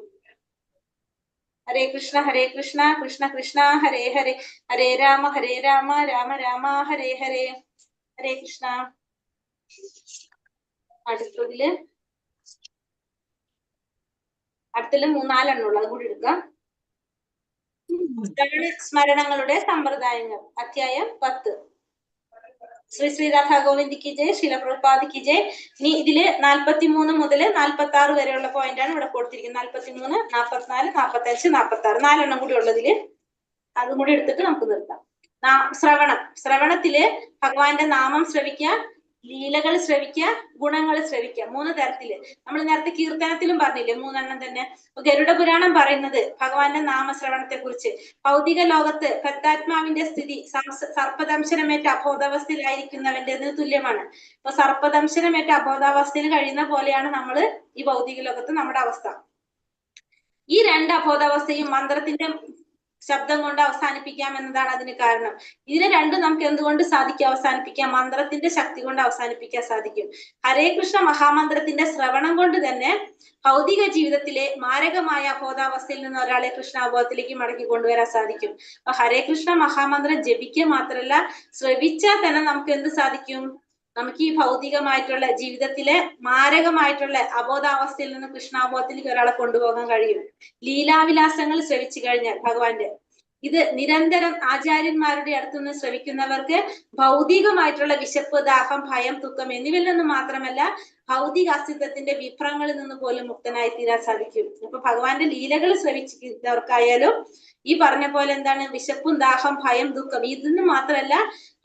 ഹരേ കൃഷ്ണ കൃഷ്ണ കൃഷ്ണ ഹരേ ഹരേ, ഹരേ രാമ രാമ രാമ ഹരേ ഹരേ. ഹരേ കൃഷ്ണ. അടുത്തതില് 3-4 അത് കൂടി എടുക്കാം. സ്മരണങ്ങളുടെ സമ്പ്രദായങ്ങൾ, അധ്യായം 10. ശ്രീ ശ്രീ രാധാ ഗോവിന്ദ് കി ജയ്, ശില പ്രഭുപാദ് കി ജയ്. ഇനി ഇതില് 43 മുതൽ 46 വരെയുള്ള പോയിന്റ് ആണ് ഇവിടെ കൊടുത്തിരിക്കുന്നത്. 43, 44, 45, 46 4 കൂടി ഉള്ളതില് അതും കൂടി എടുത്തിട്ട് നമുക്ക് നിർത്താം. ശ്രവണത്തില് ഭഗവാന്റെ നാമം ശ്രവിക്കുക, ലീലകൾ ശ്രവിക്കുക, ഗുണങ്ങൾ ശ്രവിക്കുക. 3 തരത്തില്. നമ്മൾ നേരത്തെ കീർത്തനത്തിലും പറഞ്ഞില്ലേ 3 തന്നെ. ഗരുഡ പുരാണം പറയുന്നത് ഭഗവാന്റെ നാമശ്രവണത്തെ കുറിച്ച്. ഭൗതിക ലോകത്ത് പ്രത്യാത്മാവിന്റെ സ്ഥിതി സർപ്പദംശനമേറ്റ അബോധാവസ്ഥയിലായിരിക്കുന്നവന്റേതിന് തുല്യമാണ്. അപ്പൊ സർപ്പദംശനമേറ്റ അബോധാവസ്ഥയിൽ കഴിയുന്ന പോലെയാണ് നമ്മൾ ഈ ഭൗതിക ലോകത്ത് നമ്മുടെ അവസ്ഥ. ഈ 2 അബോധാവസ്ഥയും മന്ത്രത്തിന്റെ ശബ്ദം കൊണ്ട് അവസാനിപ്പിക്കാം എന്നതാണ് അതിന് കാരണം. ഇതിനെ രണ്ടും നമുക്ക് എന്തുകൊണ്ട് സാധിക്കും അവസാനിപ്പിക്കാം? മന്ത്രത്തിന്റെ ശക്തി കൊണ്ട് അവസാനിപ്പിക്കാൻ സാധിക്കും. ഹരേ കൃഷ്ണ മഹാമന്ത്രത്തിന്റെ ശ്രവണം കൊണ്ട് തന്നെ ഭൗതിക ജീവിതത്തിലെ മാരകമായ അബോധാവസ്ഥയിൽ നിന്ന് ഒരാളെ കൃഷ്ണാബോധത്തിലേക്ക് മടക്കി കൊണ്ടുവരാൻ സാധിക്കും. അപ്പൊ ഹരേ കൃഷ്ണ മഹാമന്ത്രം ജപിക്കുക മാത്രല്ല, ശ്രവിച്ചാൽ തന്നെ നമുക്ക് എന്ത് സാധിക്കും? നമുക്ക് ഈ ഭൗതികമായിട്ടുള്ള ജീവിതത്തിലെ മാരകമായിട്ടുള്ള അബോധാവസ്ഥയിൽ നിന്ന് കൃഷ്ണാബോധത്തിലേക്ക് ഒരാളെ കൊണ്ടുപോകാൻ കഴിയും. ലീലാവിലാസങ്ങൾ ശ്രവിച്ചു കഴിഞ്ഞാൽ ഭഗവാന്റെ ഇത് നിരന്തരം ആചാര്യന്മാരുടെ അടുത്തുനിന്ന് ശ്രവിക്കുന്നവർക്ക് ഭൗതികമായിട്ടുള്ള വിശപ്പ്, ദാഹം, ഭയം, ദുഃഖം എന്നിവയിൽ നിന്ന് മാത്രമല്ല ഭൗതിക അസ്തിത്വത്തിന്റെ വിഭ്രങ്ങളിൽ നിന്ന് പോലും മുക്തനായി തീരാൻ സാധിക്കും. അപ്പൊ ഭഗവാന്റെ ലീലകൾ ശ്രവിക്കുന്നവർക്കായാലും ഈ പറഞ്ഞ പോലെ എന്താണ്? വിശപ്പും, ദാഹം, ഭയം, ദുഃഖം ഇതിന് മാത്രമല്ല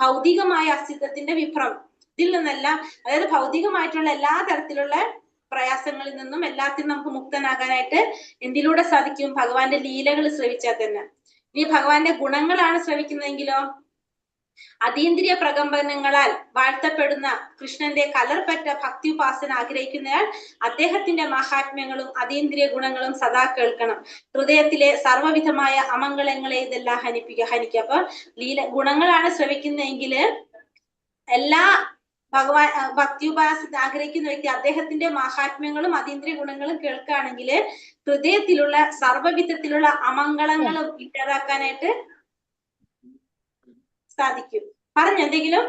ഭൗതികമായ അസ്തിത്വത്തിന്റെ വിഭ്രം, ഇതിൽ നിന്നെല്ലാം, അതായത് ഭൗതികമായിട്ടുള്ള എല്ലാ തരത്തിലുള്ള പ്രയാസങ്ങളിൽ നിന്നും എല്ലാത്തിനും നമുക്ക് മുക്തനാകാനായിട്ട് എന്തിലൂടെ സാധിക്കും? ഭഗവാന്റെ ലീലകൾ ശ്രവിച്ചാൽ തന്നെ. ഇനി ഭഗവാന്റെ ഗുണങ്ങളാണ് ശ്രവിക്കുന്നതെങ്കിലോ, അതീന്ദ്രിയ പ്രകമ്പനങ്ങളാൽ വാഴ്ത്തപ്പെടുന്ന കൃഷ്ണന്റെ കലർപ്പറ്റ ഭക്തി ഉപാസന ആഗ്രഹിക്കുന്നയാൾ അദ്ദേഹത്തിന്റെ മഹാത്മ്യങ്ങളും അതീന്ദ്രിയ ഗുണങ്ങളും സദാ കേൾക്കണം. ഹൃദയത്തിലെ സർവ്വവിധമായ അമംഗളങ്ങളെ ഇതെല്ലാം ഹനിക്കുക. അപ്പൊ ഗുണങ്ങളാണ് ശ്രവിക്കുന്നതെങ്കിൽ എല്ലാ ഭക്തി ഉപാസന ആഗ്രഹിക്കുന്ന വ്യക്തി അദ്ദേഹത്തിന്റെ മഹാത്മ്യങ്ങളും അതീന്ദ്രിയ ഗുണങ്ങളും കേൾക്കുകയാണെങ്കിൽ ഹൃദയത്തിലുള്ള സർവ്വവിധത്തിലുള്ള അമംഗളങ്ങളും ഇല്ലാതാക്കാനായിട്ട് സാധിക്കും. പറഞ്ഞു എന്തെങ്കിലും?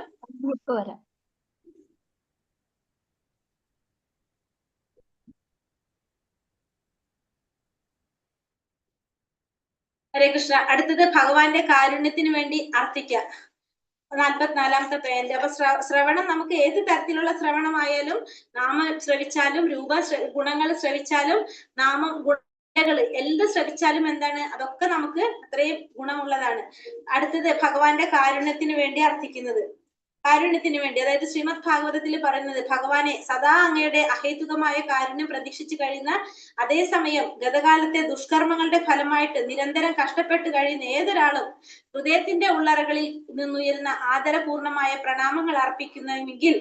ഹരേ കൃഷ്ണ. അടുത്തത് ഭഗവാന്റെ കാരുണ്യത്തിന് വേണ്ടി അർത്ഥിക്കാം. 44-ാമത്തെ പേജ്. അപ്പൊ ശ്രവണം നമുക്ക് ഏത് തരത്തിലുള്ള ശ്രവണമായാലും, നാമം ശ്രവിച്ചാലും, ഗുണങ്ങൾ ശ്രവിച്ചാലും, നാമം ഗുണങ്ങള് എന്ത് ശ്രവിച്ചാലും എന്താണ്? അതൊക്കെ നമുക്ക് അത്രയും ഗുണമുള്ളതാണ്. അടുത്തത് ഭഗവാന്റെ കാരുണ്യത്തിന് വേണ്ടി അർത്ഥിക്കുന്നത്. കാരുണ്യത്തിന് വേണ്ടി, അതായത് ശ്രീമദ് ഭാഗവതത്തിൽ പറയുന്നത് ഭഗവാനെ സദാ അങ്ങയുടെ അഹേതുകമായ കാരുണ്യം പ്രതീക്ഷിച്ചു കഴിയുന്ന, അതേസമയം ഗതകാലത്തെ ദുഷ്കർമ്മങ്ങളുടെ ഫലമായിട്ട് നിരന്തരം കഷ്ടപ്പെട്ട് കഴിയുന്ന ഏതൊരാളും ഹൃദയത്തിന്റെ ഉള്ളറകളിൽ നിന്നുയരുന്ന ആദരപൂർണമായ പ്രണാമങ്ങൾ അർപ്പിക്കുന്നെങ്കിൽ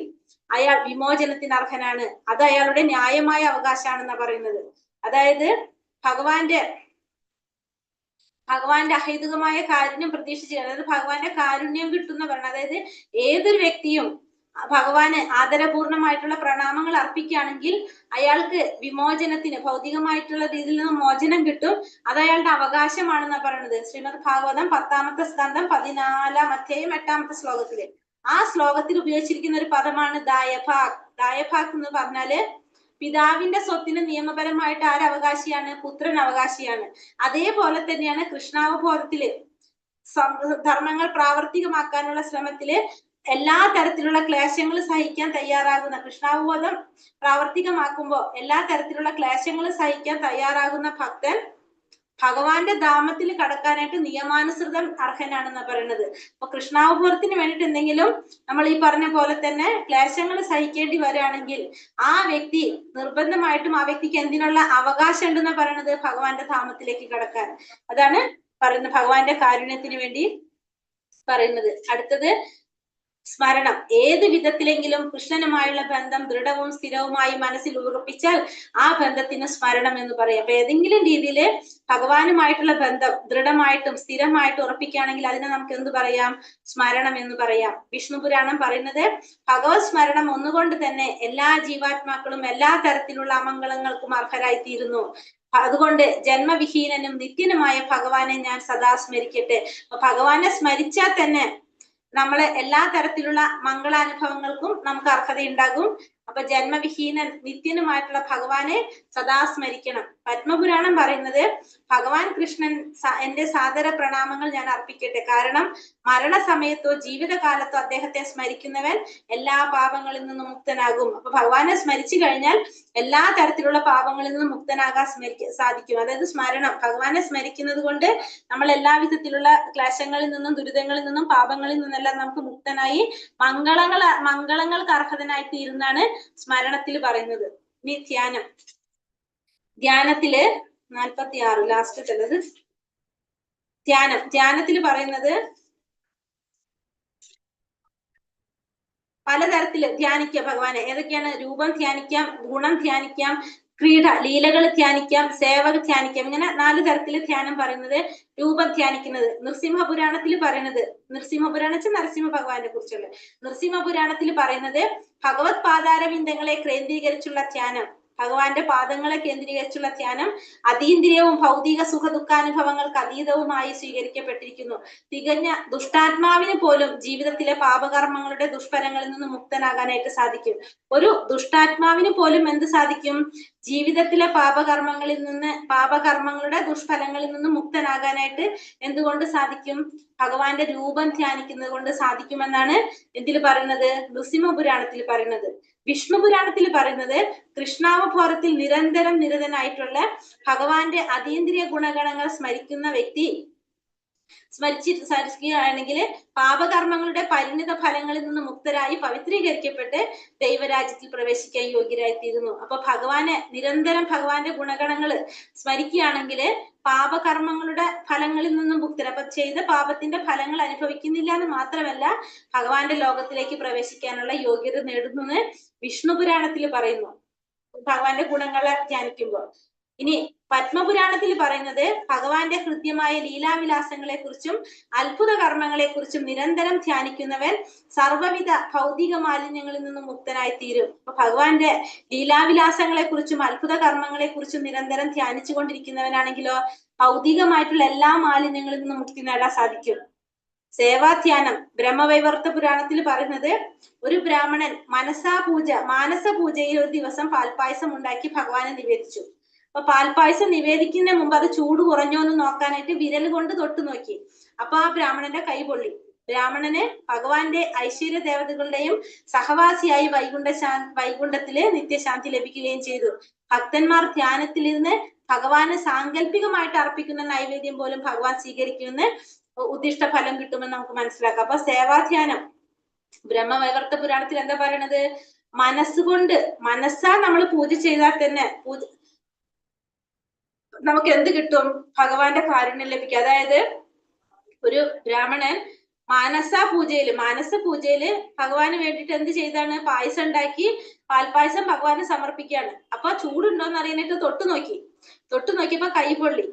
അയാൾ വിമോചനത്തിന് അർഹനാണ്. അത് അയാളുടെ ന്യായമായ അവകാശമാണെന്നാ പറയുന്നത്. അതായത് ഭഗവാന്റെ അഹൈതുകമായ കാരുണ്യം പ്രതീക്ഷിച്ച്, അതായത് ഭഗവാന്റെ കാരുണ്യം കിട്ടുന്നവരാണ്. അതായത് ഏതൊരു വ്യക്തിയും ഭഗവാന് ആദരപൂർണമായിട്ടുള്ള പ്രണാമങ്ങൾ അർപ്പിക്കുകയാണെങ്കിൽ അയാൾക്ക് വിമോചനത്തിന്, ഭൗതികമായിട്ടുള്ള രീതിയിൽ നിന്ന് മോചനം കിട്ടും. അത് അയാളുടെ അവകാശമാണെന്നാ പറയുന്നത്. ശ്രീമദ് ഭാഗവതം 10-ാമത്തെ സ്കന്ധം 14-ാം അധ്യായം 8-ാമത്തെ ശ്ലോകത്തില്. ആ ശ്ലോകത്തിൽ ഉപയോഗിച്ചിരിക്കുന്ന ഒരു പദമാണ് ദായഭാഗ്. ദായഭാഗ് എന്ന് പറഞ്ഞാല് പിതാവിന്റെ സ്വത്തിന് നിയമപരമായിട്ട് ആരവകാശിയാണ്? പുത്രൻ അവകാശിയാണ്. അതേപോലെ തന്നെയാണ് കൃഷ്ണാവബോധത്തില് ധർമ്മങ്ങൾ പ്രാവർത്തികമാക്കാനുള്ള ശ്രമത്തില് എല്ലാ തരത്തിലുള്ള ക്ലേശങ്ങൾ സഹിക്കാൻ തയ്യാറാകുന്ന, കൃഷ്ണാവബോധം പ്രാവർത്തികമാക്കുമ്പോൾ എല്ലാ തരത്തിലുള്ള ക്ലേശങ്ങൾ സഹിക്കാൻ തയ്യാറാകുന്ന ഭക്തൻ ഭഗവാന്റെ ധാമത്തിൽ കടക്കാനായിട്ട് നിയമാനുസൃതം അർഹനാണെന്നാ പറയുന്നത്. അപ്പൊ കൃഷ്ണാവബോധത്തിന് വേണ്ടിയിട്ട് എന്തെങ്കിലും നമ്മൾ ഈ പറഞ്ഞ പോലെ തന്നെ ക്ലേശങ്ങൾ സഹിക്കേണ്ടി വരികയാണെങ്കിൽ ആ വ്യക്തി നിർബന്ധമായിട്ടും ആ വ്യക്തിക്ക് എന്തിനുള്ള അവകാശം ഉണ്ടെന്നാ പറയണത്? ഭഗവാന്റെ ധാമത്തിലേക്ക് കടക്കാൻ. അതാണ് പറയുന്നത് ഭഗവാന്റെ കാരുണ്യത്തിന് വേണ്ടി പറയുന്നത്. അടുത്തത് സ്മരണം. ഏത് വിധത്തിലെങ്കിലും കൃഷ്ണനുമായുള്ള ബന്ധം ദൃഢവും സ്ഥിരവുമായി മനസ്സിൽ ഉറപ്പിച്ചാൽ ആ ബന്ധത്തിന് സ്മരണം എന്ന് പറയും. അപ്പൊ ഏതെങ്കിലും രീതിയിൽ ഭഗവാനുമായിട്ടുള്ള ബന്ധം ദൃഢമായിട്ടും സ്ഥിരമായിട്ടും ഉറപ്പിക്കുകയാണെങ്കിൽ അതിനെ നമുക്ക് എന്ത് പറയാം? സ്മരണം എന്ന് പറയാം. വിഷ്ണു പുരാണം പറയുന്നത് ഭഗവത് സ്മരണം ഒന്നുകൊണ്ട് തന്നെ എല്ലാ ജീവാത്മാക്കളും എല്ലാ തരത്തിലുള്ള അമംഗളങ്ങൾക്കും അർഹരായി തീരുന്നു. അതുകൊണ്ട് ജന്മവിഹീനനും നിത്യനുമായ ഭഗവാനെ ഞാൻ സദാ സ്മരിക്കട്ടെ. അപ്പൊ ഭഗവാനെ സ്മരിച്ചാൽ തന്നെ നമ്മളെ എല്ലാ തരത്തിലുള്ള മംഗളാനുഭവങ്ങൾക്കും നമുക്ക് അർഹതയുണ്ടാകും. അപ്പൊ ജന്മവിഹീനൻ നിത്യനുമായിട്ടുള്ള ഭഗവാനെ സദാ സ്മരിക്കണം. പത്മപുരാണം പറയുന്നത് ഭഗവാൻ കൃഷ്ണൻ എന്റെ സാദര പ്രണാമങ്ങൾ ഞാൻ അർപ്പിക്കട്ടെ. കാരണം മരണസമയത്തോ ജീവിതകാലത്തോ അദ്ദേഹത്തെ സ്മരിക്കുന്നവൻ എല്ലാ പാപങ്ങളിൽ നിന്നും മുക്തനാകും. അപ്പൊ ഭഗവാനെ സ്മരിച്ചു കഴിഞ്ഞാൽ എല്ലാ തരത്തിലുള്ള പാപങ്ങളിൽ നിന്നും മുക്തനാകാൻ സാധിക്കും. അതായത് സ്മരണം, ഭഗവാനെ സ്മരിക്കുന്നത് കൊണ്ട് നമ്മൾ എല്ലാ വിധത്തിലുള്ള ക്ലേശങ്ങളിൽ നിന്നും ദുരിതങ്ങളിൽ നിന്നും പാപങ്ങളിൽ നിന്നെല്ലാം നമുക്ക് മുക്തനായി മംഗളങ്ങൾക്ക് അർഹതനായി തീരുന്നതാണ് സ്മരണത്തിൽ പറയുന്നത്. ഇനി ധ്യാനം. ധ്യാനത്തില് 46 ലാസ്റ്റത്തുള്ളത് ധ്യാനത്തിൽ പറയുന്നത് പലതരത്തില് ധ്യാനിക്കാം ഭഗവാനെ. ഏതൊക്കെയാണ്? രൂപം ധ്യാനിക്കാം, ഗുണം ധ്യാനിക്കാം, ക്രീഡ ലീലകൾ ധ്യാനിക്കാം, സേവക ധ്യാനിക്കാം. ഇങ്ങനെ 4 തരത്തില് ധ്യാനം പറയുന്നത്. രൂപം ധ്യാനിക്കുന്നത് നൃസിംഹപുരാണത്തിൽ പറയുന്നത്, നൃസിംഹപുരാണം വെച്ചാൽ നരസിംഹ ഭഗവാനെ കുറിച്ചുള്ള നൃസിംഹപുരാണത്തിൽ പറയുന്നത് ഭഗവത് പാതാരവിന്ദങ്ങളെ കേന്ദ്രീകരിച്ചുള്ള ധ്യാനം, ഭഗവാന്റെ പാദങ്ങളെ കേന്ദ്രീകരിച്ചുള്ള ധ്യാനം അതീന്ദ്രിയവും ഭൗതിക സുഖ ദുഃഖാനുഭവങ്ങൾക്ക് അതീതവുമായി സ്വീകരിക്കപ്പെട്ടിരിക്കുന്നു. തികഞ്ഞ ദുഷ്ടാത്മാവിന് പോലും ജീവിതത്തിലെ പാപകർമ്മങ്ങളുടെ ദുഷ്ഫലങ്ങളിൽ നിന്ന് മുക്തനാകാനായിട്ട് സാധിക്കും. ഒരു ദുഷ്ടാത്മാവിന് പോലും എന്ത് സാധിക്കും? ജീവിതത്തിലെ പാപകർമ്മങ്ങളുടെ ദുഷ്ഫലങ്ങളിൽ നിന്ന് മുക്തനാകാനായിട്ട് എന്തുകൊണ്ട് സാധിക്കും? ഭഗവാന്റെ രൂപം ധ്യാനിക്കുന്നത് കൊണ്ട് സാധിക്കുമെന്നാണ് എന്തിൽ പറയുന്നത്? നൃസിംഹപുരാണത്തിൽ പറയുന്നത്. വിഷ്ണു പുരാണത്തിൽ പറയുന്നത് കൃഷ്ണാവബോധത്തിൽ നിരന്തരം നിരതനായിട്ടുള്ള ഭഗവാന്റെ അതീന്ദ്രിയ ഗുണഗണങ്ങൾ സ്മരിക്കുന്ന വ്യക്തി സ്മരിക്കുകയാണെങ്കിൽ പാപകർമ്മങ്ങളുടെ പരിണിത ഫലങ്ങളിൽ നിന്ന് മുക്തരായി പവിത്രീകരിക്കപ്പെട്ട് ദൈവരാജ്യത്തിൽ പ്രവേശിക്കാൻ യോഗ്യരായി തീരുന്നു. അപ്പൊ നിരന്തരം ഭഗവാന്റെ ഗുണഗണങ്ങൾ സ്മരിക്കുകയാണെങ്കിൽ പാപകർമ്മങ്ങളുടെ ഫലങ്ങളിൽ നിന്നും മുക്തരാ. അപ്പൊ ചെയ്ത പാപത്തിന്റെ ഫലങ്ങൾ അനുഭവിക്കുന്നില്ല എന്ന് മാത്രമല്ല ഭഗവാന്റെ ലോകത്തിലേക്ക് പ്രവേശിക്കാനുള്ള യോഗ്യത നേടുന്നു എന്ന് വിഷ്ണു പുരാണത്തിൽ പറയുന്നു ഭഗവാന്റെ ഗുണങ്ങളെ ധ്യാനിക്കുമ്പോൾ. ഇനി പത്മപുരാണത്തിൽ പറയുന്നത് ഭഗവാന്റെ ഹൃദ്യമായ ലീലാവിലാസങ്ങളെ കുറിച്ചും അത്ഭുത കർമ്മങ്ങളെ കുറിച്ചും നിരന്തരം ധ്യാനിക്കുന്നവൻ സർവ്വവിധ ഭൗതിക മാലിന്യങ്ങളിൽ നിന്നും മുക്തനായി തീരും. അപ്പൊ ഭഗവാന്റെ ലീലാവിലാസങ്ങളെ കുറിച്ചും അത്ഭുത കർമ്മങ്ങളെ കുറിച്ചും നിരന്തരം ധ്യാനിച്ചു കൊണ്ടിരിക്കുന്നവനാണെങ്കിലോ ഭൗതികമായിട്ടുള്ള എല്ലാ മാലിന്യങ്ങളിൽ നിന്നും മുക്തി നേടാൻ സാധിക്കും. സേവാധ്യാനം ബ്രഹ്മവൈവർത്ത പുരാണത്തിൽ പറയുന്നത് ഒരു ബ്രാഹ്മണൻ മാനസ പൂജയിൽ ഒരു ദിവസം പാൽപ്പായസം ഉണ്ടാക്കി ഭഗവാനെ നിവേദിച്ചു. അപ്പൊ പാൽപ്പായസം നിവേദിക്കുന്നതിന് മുമ്പ് അത് ചൂട് കുറഞ്ഞോ എന്ന് നോക്കാനായിട്ട് വിരൽ കൊണ്ട് തൊട്ടു നോക്കി. അപ്പൊ ആ ബ്രാഹ്മണന്റെ കൈ പൊള്ളി. ബ്രാഹ്മണന് ഭഗവാന്റെ ഐശ്വര്യ ദേവതകളുടെയും സഹവാസിയായി വൈകുണ്ഠത്തില് നിത്യശാന്തി ലഭിക്കുകയും ചെയ്തു. ഭക്തന്മാർ ധ്യാനത്തിലിരുന്ന് ഭഗവാന് സാങ്കല്പികമായിട്ട് അർപ്പിക്കുന്ന നൈവേദ്യം പോലും ഭഗവാൻ സ്വീകരിക്കുമെന്ന് ഉദ്ദിഷ്ട ഫലം കിട്ടുമെന്ന് നമുക്ക് മനസ്സിലാക്കാം. അപ്പൊ സേവാധ്യാനം ബ്രഹ്മവൈവർത്ത പുരാണത്തിൽ എന്താ പറയണത്? മനസ്സാ നമ്മൾ പൂജ ചെയ്താൽ തന്നെ നമുക്ക് എന്ത് കിട്ടും? ഭഗവാന്റെ കാരുണ്യം ലഭിക്കും. അതായത് ഒരു ബ്രാഹ്മണൻ മാനസ പൂജയില് ഭഗവാന് വേണ്ടിയിട്ട് എന്ത് ചെയ്താണ്? പായസം ഉണ്ടാക്കി പാൽപ്പായസം ഭഗവാന് സമർപ്പിക്കുകയാണ്. അപ്പൊ ചൂടുണ്ടോന്ന് അറിയാനായിട്ട് തൊട്ടു നോക്കിയപ്പോ കൈ പൊള്ളി.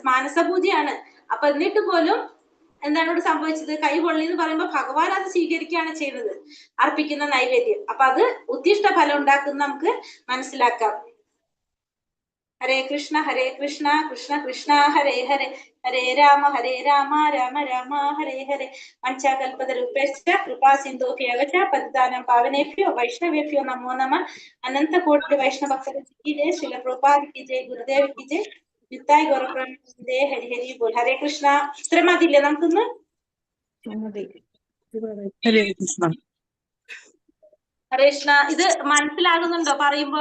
മാനസ പൂജയാണ്. അപ്പൊ എന്നിട്ട് പോലും എന്താണ് ഇവിടെ സംഭവിച്ചത്? കൈ പൊള്ളി എന്ന് പറയുമ്പോൾ ഭഗവാൻ അത് സ്വീകരിക്കുകയാണ് ചെയ്യുന്നത്, അർപ്പിക്കുന്ന നൈവേദ്യം. അപ്പൊ അത് ഉദ്ദിഷ്ട ഫലം ഉണ്ടാക്കുന്ന നമുക്ക് മനസ്സിലാക്കാം. ഹരേ കൃഷ്ണ കൃഷ്ണ കൃഷ്ണ ഹരേ ഹരേ, ഹരേ രാമ രാമ രാമ ഹരേ ഹരേ. വഞ്ചാകൽപതരുഭ്യശ്ച കൃപാ സിന്ധുഭ്യഃ പതിതാനാം പാവനേഭ്യോ വൈഷ്ണവേഭ്യോ നമോ നമഃ. അനന്ത കോടി വൈഷ്ണവ ഭക്തജനോं की जय, श्रील प्रभुपाद की जय, गुरुदेव की जय, നിത്തായ് ഗൗരപ്രേമാനന്ദേ ഹരി ഹരി ബോൾ. ഹരേ കൃഷ്ണ. ഇത്ര മതിയില്ലേ നമുക്കൊന്ന്? ഹരേ കൃഷ്ണ. ഹരേ കൃഷ്ണ. ഇത് മനസ്സിലാകുന്നുണ്ടോ പറയുമ്പോ?